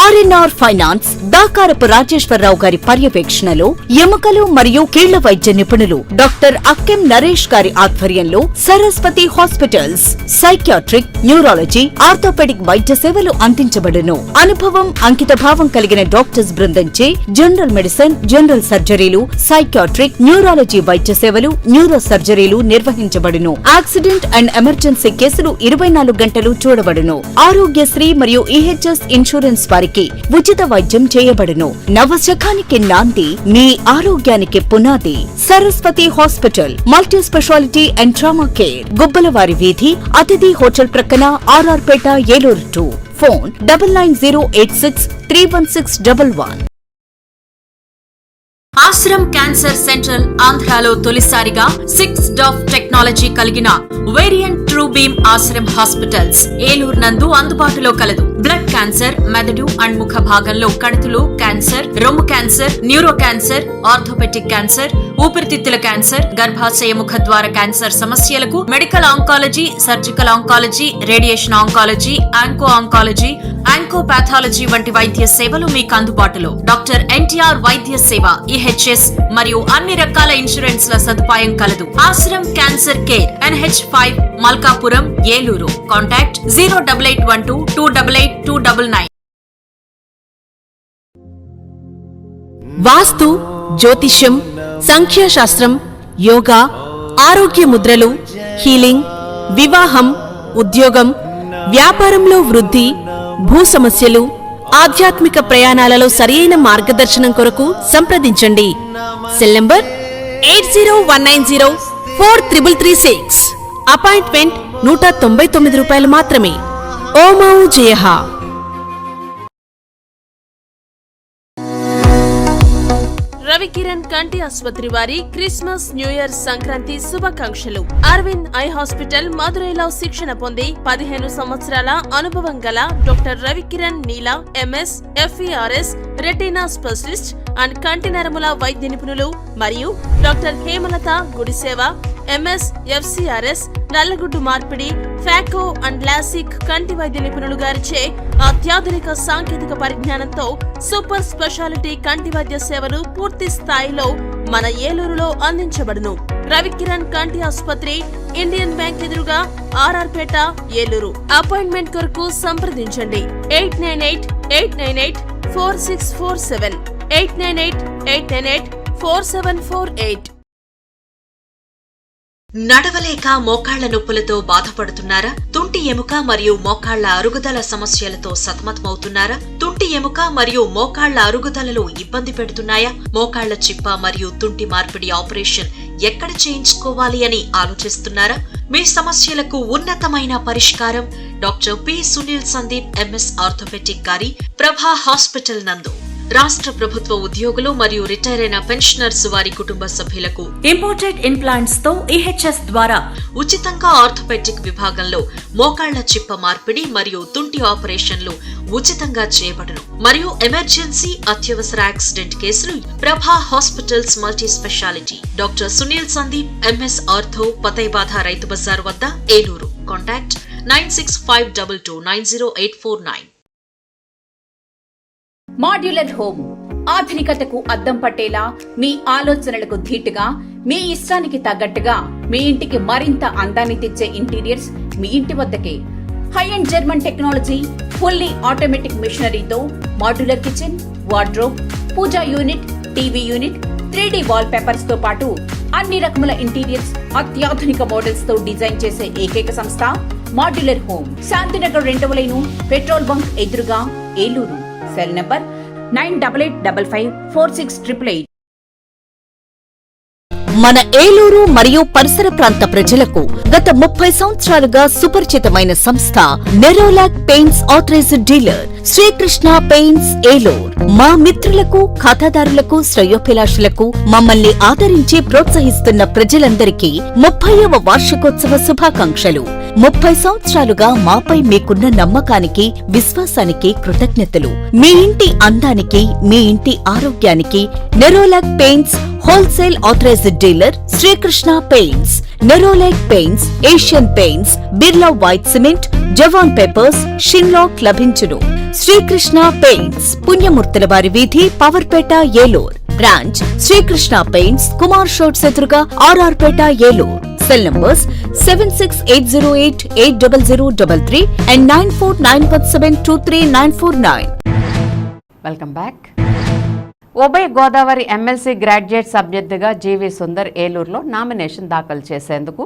A: RNR ఫైనాన్స్ దాకారపు రాజేశ్వరరావు గారి పర్యవేక్షణలో ఎముకలు మరియు కీళ్ల వైద్య నిపుణులు డాక్టర్ అక్కెం నరేష్ గారి ఆధ్వర్యంలో Saraswati hospitals psychiatric, neurology, orthopaedic వైద్య సేవలు అందించబడును. అనుభవం, అంకిత భావం కలిగిన డాక్టర్స్ బృందంచే జనరల్ మెడిసిన్, జనరల్ సర్జరీలు, సైకియాట్రిక్, న్యూరాలజీ వైద్య సేవలు, న్యూరో సర్జరీలు నిర్వహించబడును. యాక్సిడెంట్ అండ్ ఎమర్జెన్సీ కేసులు 24 గంటలు చూడబడును. ఆరోగ్యశ్రీ మరియు EHS ఇన్సూరెన్స్ వారికి ఉచిత వైద్యం చేయబడును. నవశకానికి నాంది, మీ ఆరోగ్యానికి పునాది. Saraswati hospital, multi speciality and trauma care, గుబ్బలవారి వీధి, అతిథి హోటల్ ప్రక్కన, RR Peta, Eluru 2. Phone 9908631611. Ashram cancer centre ఆంధ్రాలో తొలిసారిగా 6 DOF టెక్నాలజీ కలిగిన variant true beam Ashram hospitals Eluru నందు అందుబాటులో కలదు. బ్లడ్ క్యాన్సర్, మెదడు అండ్ ముఖ భాగంలో కణుతులు క్యాన్సర్, రొమ్ము cancer, neuro cancer, orthopaedic cancer, ఊపిరితిత్తుల క్యాన్సర్, గర్భాశయ ముఖ ద్వార క్యాన్సర్ సమస్యలకు medical oncology, surgical oncology, radiation oncology, onco oncology, oncopathology వంటి వైద్య సేవలు మీకు అందుబాటులో. డాక్టర్ NTR వైద్య సేవ, EHS మరియు అన్ని రకాల ఇన్సూరెన్స్ ల సదుపాయం కలదు. Ashram cancer care, NH5, Malkapuram, Eluru. Contact 08812288299. వాస్తు, జ్యోతిష్యం, సంఖ్యాశాస్త్రం, యోగా, ఆరోగ్య ముద్రలు, హీలింగ్, వివాహం, ఉద్యోగం, వ్యాపారంలో వృద్ధి, భూ సమస్యలు, ఆధ్యాత్మిక ప్రయాణాలలో సరియైన మార్గదర్శనం కొరకు సంప్రదించండి. Cell number 8019043336.
N: అపాయింట్మెంట్ 199 రూపాయలు మాత్రమే. ఓమౌ జయహ. రవికిరణ్ కంటి ఆసుపత్రి వారి క్రిస్మస్ న్యూ ఇయర్ సంక్రాంతి శుభాకాంక్షలు. అరవింద్ ఐ హాస్పిటల్ మదురైలో శిక్షణ పొంది 15 సంవత్సరాల అనుభవం గల doctor Ravikiran Neela MS FERS retina specialist and కంటి నరముల వైద్య నిపుణులు మరియు doctor Hemalatha Gudiseva MS FCRS నల్లగుడ్డు మార్పిడి ఫాకో అండ్ లాసిక్ కంటి వైద్య నిపుణులు గారిచే అత్యాధునిక సాంకేతిక పరిజ్ఞానంతో సూపర్ స్పెషాలిటీ కంటి వైద్య సేవలు పూర్తి స్థాయిలో మన ఏలూరులో అందించబడును. రవికిరణ్ కంటి ఆసుపత్రి, ఇండియన్ బ్యాంక్ ఎదురుగా RR పేట, ఏలూరు. అపాయింట్మెంట్ కొరకు సంప్రదించండి 898-898-4647 898-898-4748.
A: నడవలేక మోకాళ్ల నొప్పులతో బాధపడుతున్నారా? తుంటి ఎముక మరియు మోకాళ్ల అరుగుదల సమస్యలతో సతమతమవుతున్నారా? తుంటి ఎముక మరియు మోకాళ్ల అరుగుదలలో ఇబ్బంది పెడుతున్నాయా? మోకాళ్ల చిప్ప మరియు తుంటి మార్పిడి ఆపరేషన్ ఎక్కడ చేయించుకోవాలి అని ఆలోచిస్తున్నారా? మీ సమస్యలకు ఉన్నతమైన పరిష్కారం doctor P. Sunil Sandeep MS orthopaedic గారి ప్రభా హాస్పిటల్ నందు. రాష్ట్ర ప్రభుత్వ ఉద్యోగులు మరియు రిటైర్ అయిన పెన్షనర్స్ వారి కుటుంబ సభ్యులకు ఇంపోర్టెడ్ ఇంప్లాంట్స్ తో EHS ద్వారా ఉచితంగా ఆర్థోపెటిక్ విభాగంలో మోకాళ్ల చిప్ప మార్పిడి మరియు తుంటి ఆపరేషన్లు ఉచితంగా చేయబడును. మరియు ఎమర్జెన్సీ అత్యవసర యాక్సిడెంట్ కేసులు Prabha hospitals multi speciality doctor Sunil Sandeep MS ortho, పతైబాధ రైతు బజార్ వద్ద, ఏలూరు. కాంటాక్ట్ 9652290849. మాడ్యులర్ హోమ్ ఆధునికతకు అద్దం పట్టేలా, మీ ఆలోచనలకు ధీటుగా, మీ ఇష్టానికి తగ్గట్టుగా మీ ఇంటికి మరింత అందాన్ని తెచ్చే ఇంటీరియర్స్ మీ ఇంటి వద్దకే. High and German technology, fully automatic మిషనరీతో modular kitchen, wardrobe, pooja unit, TV unit, 3D wall papers తో పాటు అన్ని రకముల ఇంటీరియర్స్ అత్యాధునిక మోడల్స్ తో డిజైన్ చేసే ఏకైక సంస్థ మాడ్యులర్ హోమ్. శాంతినగర్ 2వ లైను, పెట్రోల్ బంక్ ఎదురుగా, ఏలూరు. Cell number 9855546888. మన ఏలూరు మరియు పరిసర ప్రాంత ప్రజలకు గత 30 సంవత్సరాలుగా సుపరిచితమైన సంస్థ Nerolac paints authorised dealer Srikrishna paints, Eluru. మా మిత్రులకు, ఖాతాదారులకు, శ్రేయోభిలాషులకు, మమ్మల్ని ఆదరించి ప్రోత్సహిస్తున్న ప్రజలందరికీ 30వ వార్షికోత్సవ శుభాకాంక్షలు. 30 సంవత్సరాలుగా మాపై మీకున్న నమ్మకానికి, విశ్వాసానికి కృతజ్ఞతలు. మీ ఇంటి అందానికి, మీ ఇంటి ఆరోగ్యానికి Nerolac paints wholesale authorised dealer Srikrishna paints. Nerolac paints, Asian paints, Birla white cement, జవాన్ పేపర్స్, షిన్లాక్ లభించును. శ్రీకృష్ణ పెయింట్స్, పుణ్యమూర్తుల వారి వీధి, పవర్పేట, ఏలూరు. బ్రాంచ్ శ్రీకృష్ణ పెయింట్స్, కుమార్ షాట్స్ ఎదురుగా, RR Peta, Eluru. Cell numbers 7680880033 and 9491723949.
C: Welcome back. ఉభయ గోదావరి ఎమ్మెల్సీ గ్రాడ్యుయేట్స్ అభ్యర్థిగా జీవి సుందర్ ఏలూరులో నామినేషన్ దాఖలు చేసేందుకు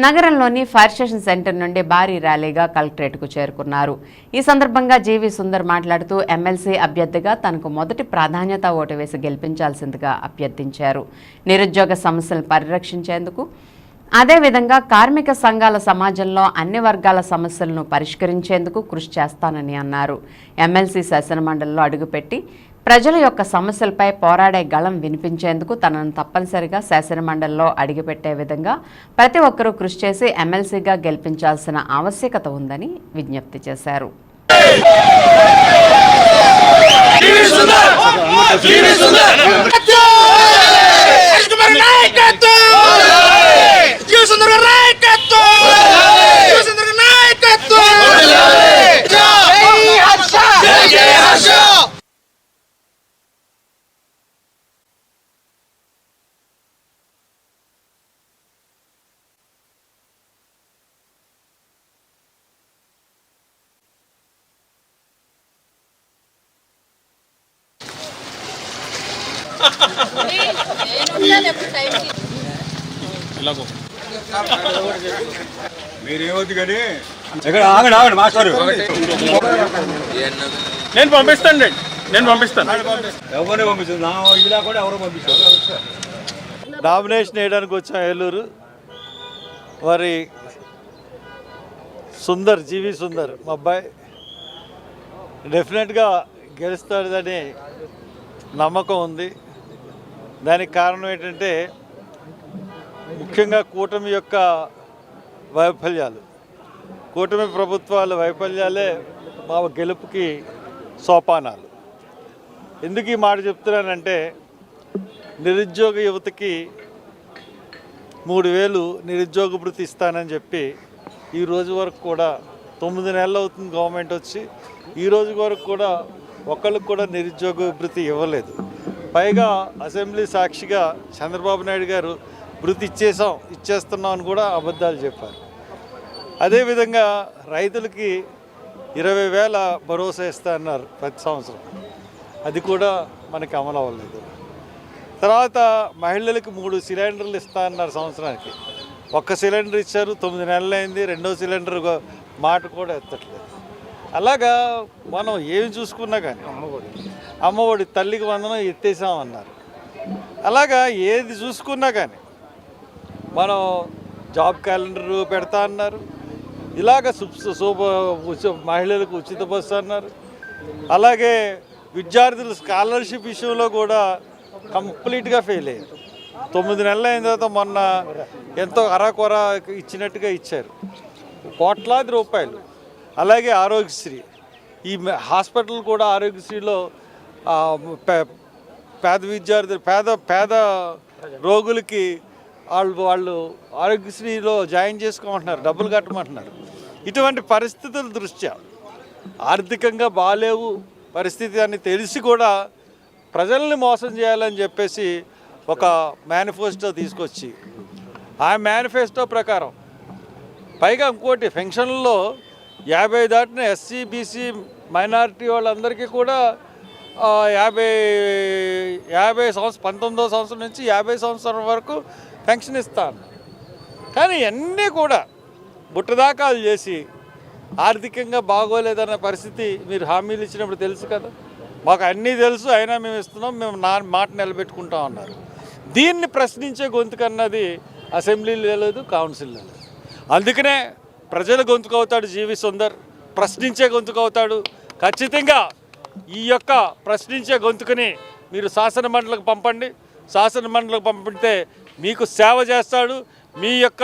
C: నగరంలోని ఫైర్ స్టేషన్ సెంటర్ నుండి భారీ ర్యాలీగా కలెక్టరేట్కు చేరుకున్నారు. ఈ సందర్భంగా జీవి సుందర్ మాట్లాడుతూ ఎమ్మెల్సీ అభ్యర్థిగా తనకు మొదటి ప్రాధాన్యత ఓటు వేసి గెలిపించాల్సిందిగా అభ్యర్థించారు. నిరుద్యోగ సమస్యలను పరిరక్షించేందుకు, అదేవిధంగా కార్మిక సంఘాల సమాజంలో అన్ని వర్గాల సమస్యలను పరిష్కరించేందుకు కృషి చేస్తానని అన్నారు. ఎమ్మెల్సీ శాసనమండలిలో అడుగుపెట్టి ప్రజల యొక్క సమస్యలపై పోరాడే గళం వినిపించేందుకు తనను తప్పనిసరిగా శాసనమండలిలో అడుగుపెట్టే విధంగా ప్రతి ఒక్కరూ కృషి చేసి ఎమ్మెల్సీగా గెలిపించాల్సిన ఆవశ్యకత ఉందని విజ్ఞప్తి చేశారు.
O: మీరేమవుతుంది కానీ ఎక్కడ ఆగండి ఆగండి మాస్టర్ నేను పంపిస్తాను ఎవరిని పంపిస్తాను నా ఇలా కూడా ఎవరో పంపిస్తారు.
P: నామినేషన్ వేయడానికి వచ్చాం ఏలూరు. మరి సుందర్, జీవి సుందర్ మా అబ్బాయి డెఫినెట్గా గెలుస్తాడని నమ్మకం ఉంది. దానికి కారణం ఏంటంటే ముఖ్యంగా కూటమి యొక్క వైఫల్యాలు, కూటమి ప్రభుత్వాల వైఫల్యాలే మా గెలుపుకి సోపానాలు. ఎందుకు ఈ మాట చెప్తున్నానంటే నిరుద్యోగ యువతకి 3,000 నిరుద్యోగ భృతి ఇస్తానని చెప్పి ఈ రోజు వరకు కూడా 9 నెలలు అవుతుంది గవర్నమెంట్ వచ్చి, ఈ రోజు వరకు కూడా ఒకళ్ళకి కూడా నిరుద్యోగ భృతి ఇవ్వలేదు. పైగా అసెంబ్లీ సాక్షిగా చంద్రబాబు నాయుడు గారు భృతి ఇచ్చేస్తున్నాం అని కూడా అబద్ధాలు చెప్పారు. అదేవిధంగా రైతులకి 20,000 భరోసా ఇస్తా అన్నారు ప్రతి సంవత్సరం, అది కూడా మనకి అమలు అవ్వలేదు. తర్వాత మహిళలకు 3 సిలిండర్లు ఇస్తా అన్నారు సంవత్సరానికి, 1 సిలిండర్ ఇచ్చారు, 9 నెలలు అయింది, 2వ సిలిండర్ మాట కూడా ఎత్తట్లేదు. అలాగా మనం ఏమి చూసుకున్నా కానీ అమ్మఒడి తల్లికి వందనం ఎత్తేసామన్నారు. అలాగా ఏది చూసుకున్నా కానీ మనం జాబ్ క్యాలెండర్ పెడతా అన్నారు, ఇలాగ మహిళలకు ఉచిత బస్సు అన్నారు. అలాగే విద్యార్థుల స్కాలర్షిప్ విషయంలో కూడా కంప్లీట్గా ఫెయిల్ అయ్యారు. 9 నెలలు అయిన తర్వాత మొన్న ఎంతో అరాకొర ఇచ్చినట్టుగా ఇచ్చారు, కోట్లాది రూపాయలు. అలాగే ఆరోగ్యశ్రీ, ఈ హాస్పిటల్ కూడా ఆరోగ్యశ్రీలో పేద విద్యార్థులు పేద రోగులకి వాళ్ళు ఆరోగ్యశ్రీలో జాయిన్ చేసుకోమంటున్నారు, డబ్బులు కట్టమంటున్నారు. ఇటువంటి పరిస్థితుల దృష్ట్యా ఆర్థికంగా బాలేవు పరిస్థితి అని తెలిసి కూడా ప్రజల్ని మోసం చేయాలని చెప్పేసి ఒక మేనిఫెస్టో తీసుకొచ్చి ఆ మేనిఫెస్టో ప్రకారం పైగా ఇంకోటి పెన్షన్లలో 50 దాటిన ఎస్సీ బీసీ మైనారిటీ వాళ్ళందరికీ కూడా 19వ సంవత్సరం నుంచి 50 సంవత్సరం వరకు పెన్షన్ ఇస్తాను. కానీ అన్నీ కూడా బుట్టదాకాలు చేసి ఆర్థికంగా బాగోలేదన్న పరిస్థితి మీరు హామీలు ఇచ్చినప్పుడు తెలుసు కదా, మాకు అన్నీ తెలుసు అయినా మేము ఇస్తున్నాం, మేము మాట నిలబెట్టుకుంటాం అన్నారు. దీన్ని ప్రశ్నించే గొంతుకన్నది అసెంబ్లీలో లేదు, కౌన్సిల్లో లేదు. అందుకనే ప్రజల గొంతుకవుతాడు జీవి సుందర్, ప్రశ్నించే గొంతుకవుతాడు. ఖచ్చితంగా ఈ యొక్క ప్రశ్నించే గొంతుకుని మీరు శాసన మండలికి పంపండి, శాసన మండలికి పంపితే మీకు సేవ చేస్తాడు, మీ యొక్క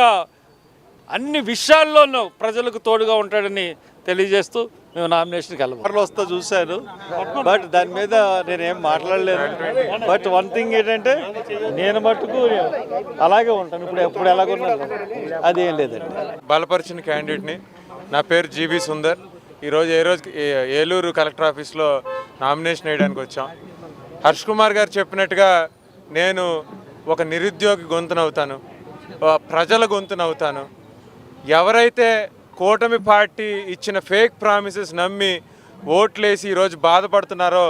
P: అన్ని విషయాల్లోనూ ప్రజలకు తోడుగా ఉంటాడని తెలియజేస్తూ మేము నామినేషన్కి వెళ్ళాము. వస్తా చూశాను, బట్ దాని మీద నేనేం మాట్లాడలేను. బట్ వన్ థింగ్ ఏంటంటే నేను మట్టుకు అలాగే ఉంటాను, ఎప్పుడు ఎలాగున్నాను అదేం లేదండి.
O: బలపరిచిన క్యాండిడేట్ని, నా పేరు జీవి సుందర్. ఈరోజు ఏలూరు కలెక్టర్ ఆఫీస్లో నామినేషన్ వేయడానికి వచ్చాం. హర్ష్ కుమార్ గారు చెప్పినట్టుగా నేను ఒక నిరుద్యోగి గొంతునవుతాను, ప్రజల గొంతునవుతాను. ఎవరైతే కూటమి పార్టీ ఇచ్చిన ఫేక్ ప్రామిసెస్ నమ్మి ఓట్లేసి ఈరోజు బాధపడుతున్నారో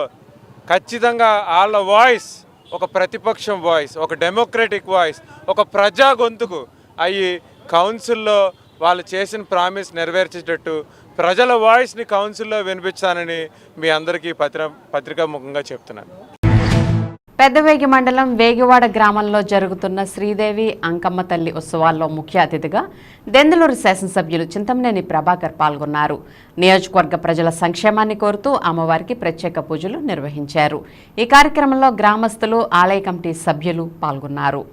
O: ఖచ్చితంగా వాళ్ళ వాయిస్ ఒక ప్రతిపక్షం వాయిస్, ఒక డెమోక్రటిక్ వాయిస్, ఒక ప్రజా గొంతుకు అయ్యి కౌన్సిల్లో వాళ్ళు చేసిన ప్రామిస్ నెరవేర్చేటట్టు ప్రజల వాయిస్ని కౌన్సిల్లో వినిపించానని మీ అందరికీ పత్రికాముఖంగా చెప్తున్నాను.
C: పెద్దవేగి మండలం వేగివాడ గ్రామంలో జరుగుతున్న శ్రీదేవి అంకమ్మ తల్లి ఉత్సవాల్లో ముఖ్య అతిథిగా దెందులూరు శాసనసభ్యులు చింతమనేని ప్రభాకర్ పాల్గొన్నారు. నియోజకవర్గ ప్రజల సంక్షేమాన్ని కోరుతూ అమ్మవారికి ప్రత్యేక పూజలు నిర్వహించారు. ఈ కార్యక్రమంలో గ్రామస్తులు, ఆలయ కమిటీ సభ్యులు పాల్గొన్నారు.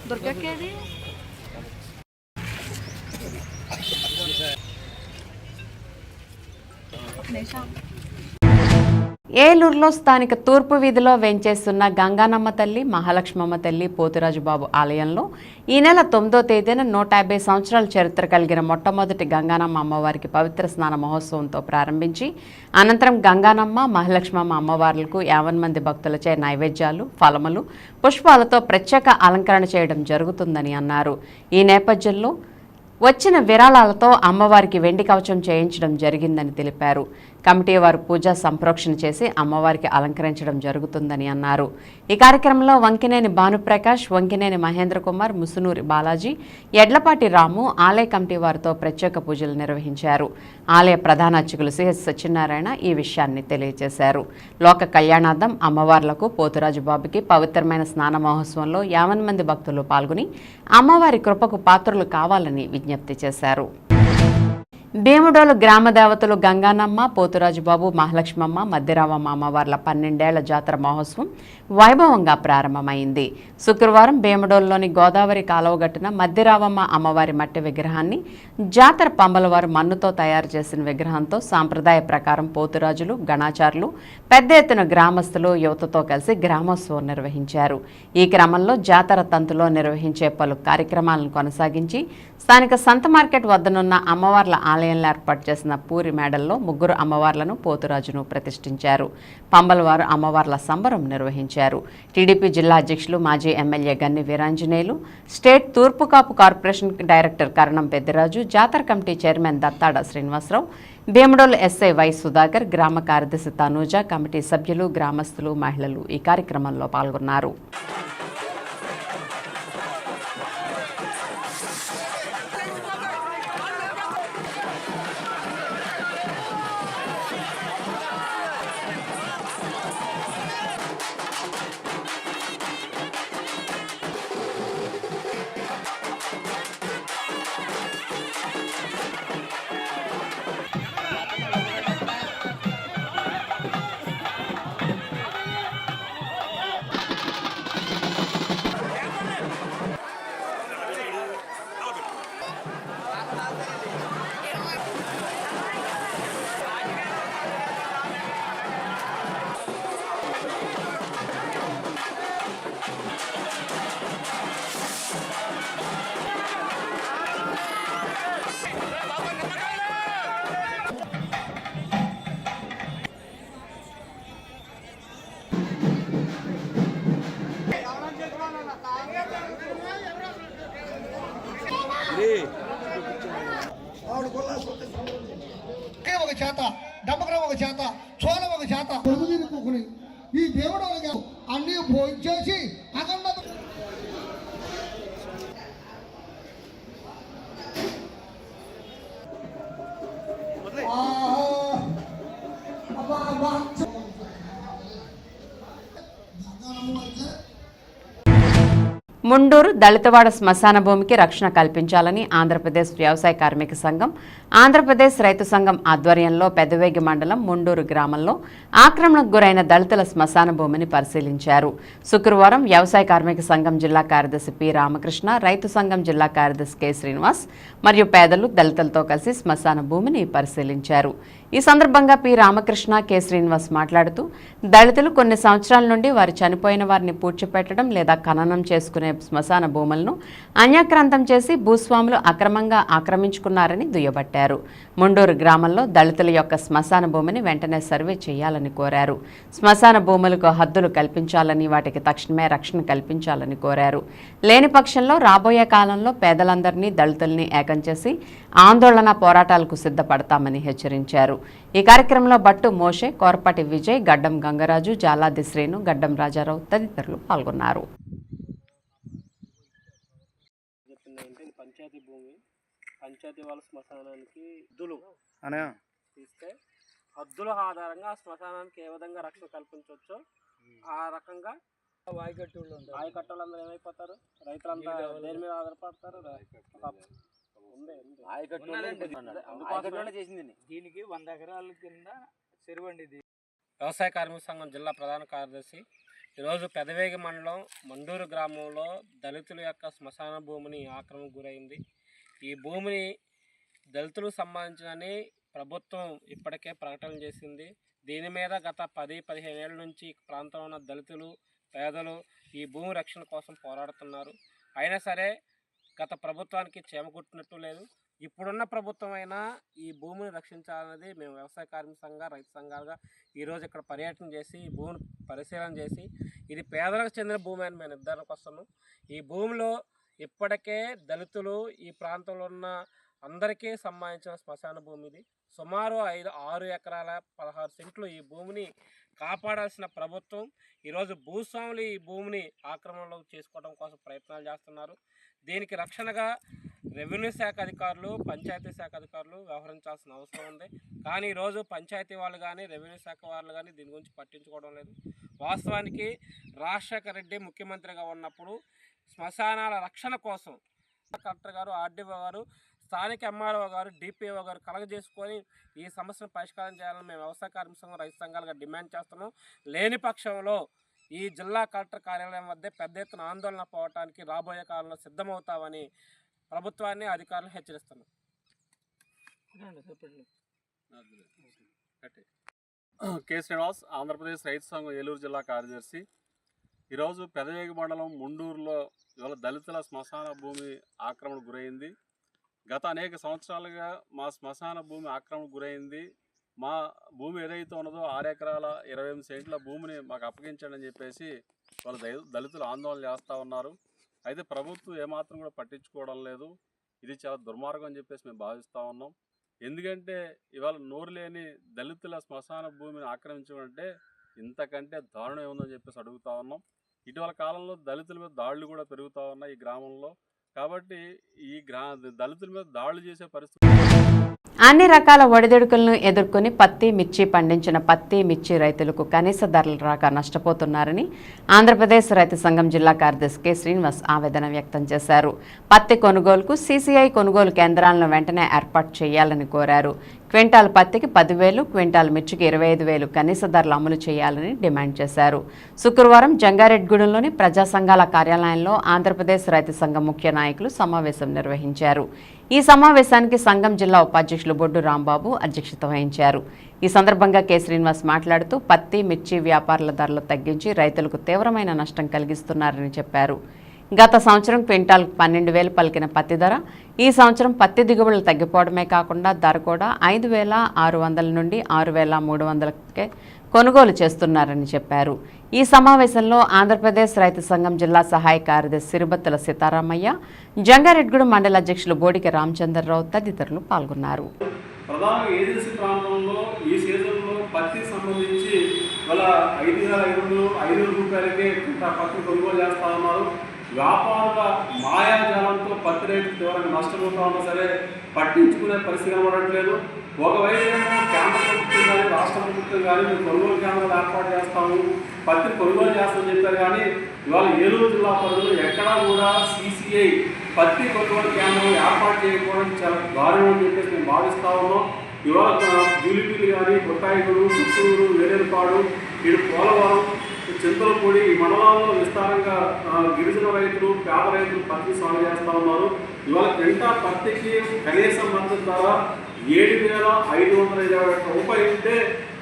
C: దొరకకేది ఏలూరులో స్థానిక తూర్పు వీధిలో వెంచేస్తున్న గంగానమ్మ తల్లి, మహాలక్ష్మమ్మ తల్లి, పోతురాజుబాబు ఆలయంలో ఈ నెల 9వ తేదీన 150 సంవత్సరాల చరిత్ర కలిగిన మొట్టమొదటి గంగానమ్మ అమ్మవారికి పవిత్ర స్నాన మహోత్సవంతో ప్రారంభించి అనంతరం గంగానమ్మ, మహాలక్ష్మమ్మ అమ్మవార్లకు 50 మంది భక్తులచే నైవేద్యాలు, ఫలములు, పుష్పాలతో ప్రత్యేక అలంకరణ చేయడం జరుగుతుందని అన్నారు. ఈ నేపథ్యంలో వచ్చిన విరాళాలతో అమ్మవారికి వెండి కవచం చేయించడం జరిగిందని తెలిపారు. కమిటీ వారు పూజా సంప్రోక్షణ చేసి అమ్మవారికి అలంకరించడం జరుగుతుందని అన్నారు. ఈ కార్యక్రమంలో వంకినేని భానుప్రకాష్, వంకినేని మహేంద్ర కుమార్, ముసునూరి బాలాజీ, ఎడ్లపాటి రాము ఆలయ కమిటీ వారితో ప్రత్యేక పూజలు నిర్వహించారు. ఆలయ ప్రధాన అర్చకులు సిహెచ్ సత్యనారాయణ ఈ విషయాన్ని తెలియజేశారు. లోక కళ్యాణార్థం అమ్మవార్లకు, పోతురాజు బాబుకి పవిత్రమైన స్నాన మహోత్సవంలో 50 మంది భక్తులు పాల్గొని అమ్మవారి కృపకు పాత్రులు కావాలని విజ్ఞప్తి చేశారు. భీముడోలు గ్రామ దేవతలు గంగానమ్మ, పోతురాజుబాబు, మహాలక్ష్మమ్మ, మధ్యరావమ్మ అమ్మవార్ల 12 ఏళ్ల జాతర మహోత్సవం వైభవంగా ప్రారంభమైంది. శుక్రవారం భీముడోలులోని గోదావరి కాలువగట్టున మధ్యరావమ్మ అమ్మవారి మట్టి విగ్రహాన్ని జాతర పంబల వారు మన్నుతో తయారు చేసిన విగ్రహంతో సాంప్రదాయ ప్రకారం పోతురాజులు, గణాచారులు, పెద్ద ఎత్తున గ్రామస్తులు, యువతతో కలిసి గ్రామోత్సవం నిర్వహించారు. ఈ క్రమంలో జాతర తంతులో నిర్వహించే పలు కార్యక్రమాలను కొనసాగించి స్థానిక సంత మార్కెట్ వద్దనున్న అమ్మవార్ల ఆలయంలో ఏర్పాటు చేసిన పూరి మేడల్లో 3 అమ్మవార్లను, పోతురాజును ప్రతిష్ఠించారు. పంబలవారు అమ్మవార్ల సంబరం నిర్వహించారు. టీడీపీ జిల్లా అధ్యక్షులు, మాజీ ఎమ్మెల్యే గన్ని వీరాంజనేయులు, స్టేట్ తూర్పు కాపు కార్పొరేషన్ డైరెక్టర్ కరణం పెద్దిరాజు, జాతర committee chairman Dattada Srinivasarao, Bhimadolu SI Y Sudhakar, గ్రామ కార్యదర్శి తనూజ, కమిటీ సభ్యులు, గ్రామస్తులు, మహిళలు ఈ కార్యక్రమంలో పాల్గొన్నారు.
Q: ఒక చేత, డమ్మకరం ఒక చేత, చోళం ఒక చేత పొరుగుని ఈ దేవుడు అన్ని భోంచేసి అఖండ
C: ముండూరు దళితవాడ శ్మశాన భూమికి రక్షణ కల్పించాలని ఆంధ్రప్రదేశ్ వ్యవసాయ కార్మిక సంఘం, ఆంధ్రప్రదేశ్ రైతు సంఘం ఆధ్వర్యంలో పెదవేగి మండలం ముండూరు గ్రామంలో ఆక్రమణకు గురైన దళితుల శ్మశాన భూమిని పరిశీలించారు. శుక్రవారం వ్యవసాయ కార్మిక సంఘం జిల్లా కార్యదర్శి పి రామకృష్ణ, రైతు సంఘం జిల్లా కార్యదర్శి కె శ్రీనివాస్ మరియు పేదలు, దళితులతో కలిసి శ్మశాన భూమిని పరిశీలించారు. ఈ సందర్భంగా పి రామకృష్ణ, కె శ్రీనివాస్ మాట్లాడుతూ దళితులు కొన్ని సంవత్సరాల నుండి వారు చనిపోయిన వారిని పూడ్చిపెట్టడం లేదా ఖననం చేసుకునే శ్మశాన భూములను అన్యాక్రాంతం చేసి భూస్వాములు అక్రమంగా ఆక్రమించుకున్నారని దుయ్యబట్టారు. ముండూరు గ్రామంలో దళితుల యొక్క శ్మశాన భూమిని వెంటనే సర్వే చేయాలని కోరారు. శ్మశాన భూములకు హద్దులు కల్పించాలని, వాటికి తక్షణమే రక్షణ కల్పించాలని కోరారు. లేని పక్షంలో రాబోయే కాలంలో పేదలందరినీ, దళితుల్ని ఏకం చేసి ఆందోళన పోరాటాలకు సిద్ధపడతామని హెచ్చరించారు. ఈ కార్యక్రమంలో బట్టు మోషే, కోరపాటి విజయ్, గడ్డం గంగరాజు, జాలాది శ్రీను, గడ్డం రాజారావు తదితరులు పాల్గొన్నారు.
R: పంచాయతీ భూమి, పంచాయతీ వాళ్ళ శ్మశానానికి హద్దులు తీస్తే హద్దుల ఆధారంగా ఆ శ్మశానానికి ఏ విధంగా రక్షణ కల్పించవచ్చో ఆ రకంగా ఆయకట్టులందరూ ఏమైపోతారు, రైతులంతా దేని మీద ఆధారపడతారు, దీనికి 100 ఎకరాల కింద చెరువు అండి ఇది. వ్యవసాయ కార్మిక సంఘం జిల్లా ప్రధాన కార్యదర్శి. ఈరోజు పెదవేగి మండలం మండూరు గ్రామంలో దళితుల యొక్క శ్మశాన భూమిని ఆక్రమణకు గురైంది. ఈ భూమిని దళితులకు సంబంధించినని ప్రభుత్వం ఇప్పటికే ప్రకటన చేసింది. దీని మీద గత 10-15 ఏళ్ళ నుంచి ఈ ప్రాంతంలో ఉన్న దళితులు, పేదలు ఈ భూమి రక్షణ కోసం పోరాడుతున్నారు. అయినా సరే గత ప్రభుత్వానికి చేమకుట్టినట్టు లేదు. ఇప్పుడున్న ప్రభుత్వం అయినా ఈ భూమిని రక్షించాలనేది మేము వ్యవసాయ కార్మిక సంఘ, రైతు సంఘాలుగా ఈరోజు ఇక్కడ పర్యటన చేసి ఈ భూమిని పరిశీలన చేసి ఇది పేదలకు చెందిన భూమి అని మేము నిర్ధారణకు వస్తున్నాం. ఈ భూమిలో ఇప్పటికే దళితులు, ఈ ప్రాంతంలో ఉన్న అందరికీ సంబంధించిన శ్మశాన భూమి ఇది. సుమారు 6 ఎకరాల 16 సెంట్లు ఈ భూమిని కాపాడాల్సిన ప్రభుత్వం ఈరోజు భూస్వాములు ఈ భూమిని ఆక్రమణలో చేసుకోవడం కోసం ప్రయత్నాలు చేస్తున్నారు. దీనికి రక్షణగా రెవెన్యూ శాఖ అధికారులు, పంచాయతీ శాఖ అధికారులు వ్యవహరించాల్సిన అవసరం ఉంది. కానీ ఈరోజు పంచాయతీ వాళ్ళు కానీ, రెవెన్యూ శాఖ వాళ్ళు కానీ దీని గురించి పట్టించుకోవడం లేదు. వాస్తవానికి రాజశేఖర రెడ్డి ముఖ్యమంత్రిగా ఉన్నప్పుడు శ్మశానాల రక్షణ కోసం కలెక్టర్ గారు, ఆర్డీఓ గారు, స్థానిక ఎంఆర్ఓ గారు, డిపిఓ గారు కలగజేసుకొని ఈ సమస్యను పరిష్కారం చేయాలని మేము వ్యవసాయ కార్మిక సంఘం, రైతు సంఘాలుగా డిమాండ్ చేస్తున్నాం. లేని పక్షంలో ఈ జిల్లా కలెక్టర్ కార్యాలయం వద్ద పెద్ద ఎత్తున ఆందోళన పోవటానికి రాబోయే కాలంలో సిద్ధమవుతామని ప్రభుత్వాన్ని, అధికారులు హెచ్చరిస్తున్నాం.
S: కె శ్రీనివాస్, ఆంధ్రప్రదేశ్ రైతు సంఘం ఏలూరు జిల్లా కార్యదర్శి. ఈరోజు పెదవేగి మండలం ముండూరులో ఇవాళ దళితుల శ్మశాన భూమి ఆక్రమణకు గురైంది. గత అనేక సంవత్సరాలుగా మా శ్మశాన భూమి ఆక్రమణకు గురైంది. మా భూమి ఏదైతే ఉన్నదో 6 ఎకరాల 28 సెంట్ల భూమిని మాకు అప్పగించండి అని చెప్పేసి వాళ్ళు దళితులు ఆందోళన చేస్తూ ఉన్నారు. అయితే ప్రభుత్వం ఏమాత్రం కూడా పట్టించుకోవడం లేదు. ఇది చాలా దుర్మార్గం అని చెప్పేసి మేము భావిస్తూ ఉన్నాం. ఎందుకంటే ఇవాళ నోరు లేని దళితుల శ్మశాన భూమిని ఆక్రమించడం అంటే ఇంతకంటే దారుణం ఏముందని చెప్పేసి అడుగుతూ ఉన్నాం. ఇటీవల కాలంలో దళితుల మీద దాడులు కూడా పెరుగుతూ ఉన్నాయి ఈ గ్రామంలో. కాబట్టి ఈ దళితుల మీద దాడులు చేసే పరిస్థితి.
C: అన్ని రకాల ఒడిదుడుకులను ఎదుర్కొని పత్తి, మిర్చి పండించిన పత్తి, మిర్చి రైతులకు కనీస ధరలు రాక నష్టపోతున్నారని ఆంధ్రప్రదేశ్ రైతు సంఘం జిల్లా కార్యదర్శి కె శ్రీనివాస్ ఆవేదన వ్యక్తం చేశారు. పత్తి కొనుగోలుకు సీసీఐ కొనుగోలు కేంద్రాలను వెంటనే ఏర్పాటు చేయాలని కోరారు. క్వింటాల్ పత్తికి 10,000, క్వింటాల్ మిర్చికి 25,000 కనీస ధరలు అమలు చేయాలని డిమాండ్ చేశారు. శుక్రవారం జంగారెడ్డిగూడెంలోని ప్రజా సంఘాల కార్యాలయంలో ఆంధ్రప్రదేశ్ రైతు సంఘం ముఖ్య నాయకులు సమావేశం నిర్వహించారు. ఈ సమావేశానికి సంఘం జిల్లా ఉపాధ్యక్షులు బొడ్డు రాంబాబు అధ్యక్షత వహించారు. ఈ సందర్భంగా కె శ్రీనివాస్ మాట్లాడుతూ పత్తి, మిర్చి వ్యాపారుల ధరలు తగ్గించి రైతులకు తీవ్రమైన నష్టం కలిగిస్తున్నారని చెప్పారు. గత సంవత్సరం క్వింటాల్ 12,000 పలికిన పత్తి ధర ఈ సంవత్సరం పత్తి దిగుబడులు తగ్గిపోవడమే కాకుండా ధర కూడా 5,600 నుండి 6,300కే కొనుగోలు చేస్తున్నారని చెప్పారు. ఈ సమావేశంలో ఆంధ్రప్రదేశ్ రైతు సంఘం జిల్లా సహాయ కార్యదర్శి సిరిబత్తుల సీతారామయ్య, జంగారెడ్డిగూడెం మండల అధ్యక్షులు బోడికి రామచంద్రరావు తదితరులు పాల్గొన్నారు.
S: ప్రధానంగా ఏజెన్సీ ప్రాంతంలో ఈ సీజన్లో పత్తికి సంబంధించి వాళ్ళ 5,500 రూపాయలకే పత్తి కొనుగోలు చేస్తూ ఉన్నారు. వ్యాపారుల మాయాజాలంతో పత్తి రైతులు తీవ్రంగా నష్టపోతూ ఉన్నా సరే పట్టించుకునే పరిస్థితి కనబడట్లేదు. ఒకవైపు కేంద్ర ప్రభుత్వం కానీ, రాష్ట్ర ప్రభుత్వం కానీ మేము కొనుగోలు కేంద్రాలు ఏర్పాటు చేస్తాము, పత్తి కొనుగోలు చేస్తామని చెప్పారు. కానీ ఇవాళ ఏలూరు జిల్లా పరిధిలో ఎక్కడా కూడా సీసీఐ పత్తి కొనుగోలు కేంద్రం ఏర్పాటు చేయకపోవడం చాలా దారుణం అని చెప్పేసి మేము భావిస్తూ ఉన్నాం. ఇవాళ జూలిపీలు కానీ, బొట్టాయిగూడు, చిత్తూరు, వేరేపాడు, ఇటు పోలవరం, చింతలపూడి ఈ మండలాల్లో విస్తారంగా గిరిజన రైతులు, పేద రైతులు పత్తి సాగు చేస్తూ ఉన్నారు. ఇవాళ క్వింటాల్ పత్తికి కనీస మద్దతు ధర 7,521 రూపాయలు ఉంటే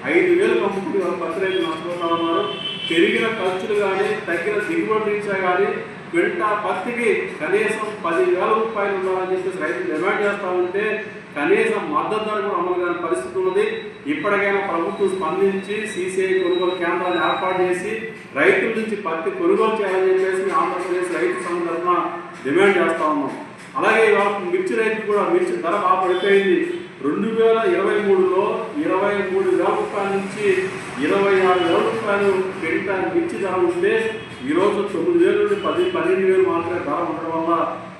S: 5,000 అమ్ముకుని పత్తి రైతులు నష్టపోతూ ఉన్నారు. పెరిగిన ఖర్చులు కానీ, తగ్గిన దిగుబడి రీత్యా కానీ క్వింటాల్ పత్తికి కనీసం 10,000 రూపాయలు ఉండాలని చెప్పేసి రైతులు డిమాండ్ చేస్తూ ఉంటే కనీసం మద్దతు ధర కూడా అమలు కాని పరిస్థితి ఉన్నది. ఇప్పటికైనా ప్రభుత్వం స్పందించి సీసీఐ కొనుగోలు కేంద్రాలను ఏర్పాటు చేసి రైతుల నుంచి పత్తి కొనుగోలు చేయాలని చెప్పేసి ఆంధ్రప్రదేశ్ రైతు సంఘం తరఫున డిమాండ్ చేస్తూ ఉన్నాం. అలాగే ఇవాళ మిర్చి రైతు కూడా మిర్చి ధర బాగా పడిపోయింది. 2023లో 23,000 రూపాయల నుంచి 26,000 రూపాయలు క్వింటాల్ మిర్చి ధర ఉంటే ఈరోజు 9,000 నుండి 12,000 మాత్రమే ధర ఉండడం వల్ల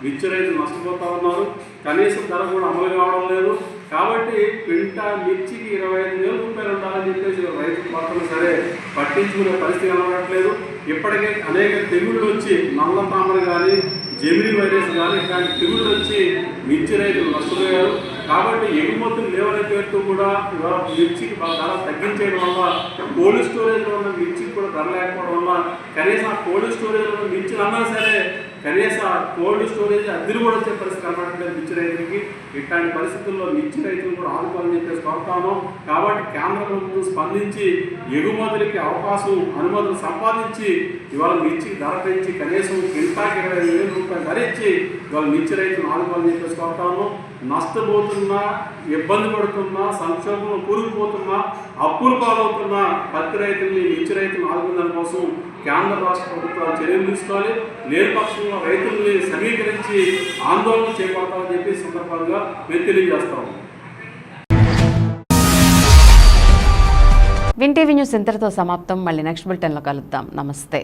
S: మిర్చి రైతులు నష్టపోతూ ఉన్నారు. కనీసం ధర కూడా అమలు కావడం లేదు. కాబట్టి క్వింటాల్ మిర్చికి 25,000 రూపాయలు ఉండాలని చెప్పేసి రైతులు మాత్రం సరే పట్టించుకునే పరిస్థితి కనబడట్లేదు. ఇప్పటికే అనేక తెగుళ్ళు వచ్చి నల్ల తామర కానీ, జెమిని వైరస్ కానీ ఇట్లాంటి తెగుళ్ళు వచ్చి మిర్చి రైతులు నష్టపోయారు. కాబట్టి ఎగుమతులు లేవనే పేరుతో కూడా ఇవాళ మిర్చికి ధర తగ్గించేయడం వల్ల కోల్డ్ స్టోరేజ్లో ఉన్న మిర్చికి కూడా ధర లేకపోవడం వల్ల కనీసం ఆ కోల్డ్ స్టోరేజ్లో ఉన్న మిర్చిని అన్నా సరే కనీసం ఆ కోల్డ్ స్టోరేజ్ అద్దెలు కూడా వచ్చే పరిస్థితి కనబడట్లేదు మిర్చి రైతులకి. ఇట్లాంటి పరిస్థితుల్లో మిర్చి రైతులు కూడా ఆదుకోవాలని చెప్పేసి కోరుతాము. కాబట్టి కేంద్ర ప్రభుత్వం స్పందించి ఎగుమతులకి అవకాశం అనుమతులు సంపాదించి ఇవాళ మిర్చికి ధర పెంచి కనీసం క్వింటాకి 25,000 రూపాయలు ధర ఇచ్చి ఇవాళ మిర్చి రైతులు ఆదుకోవాలని చెప్పేసి కోరుతాము. నష్టపోతున్నా, ఇబ్బంది పడుతున్నా, సంక్షోభంలో కూరుకుపోతున్నా, అప్పులు పాలవుతున్నా పత్తి రైతుల్ని, మిర్చి రైతులను ఆదుకునే కోసం కేంద్ర రాష్ట్ర ప్రభుత్వాలు చర్యలు తీసుకోవాలి. లేని పక్షంలో రైతుల్ని సమీకరించి ఆందోళన చేపడతామని చెప్పి సందర్భంగా మేము తెలియజేస్తాము.
C: విన్ టీవీ న్యూస్ ఇంతటితో సమాప్తం. మళ్ళీ నెక్స్ట్ బులెటిన్లో కలుద్దాం. నమస్తే.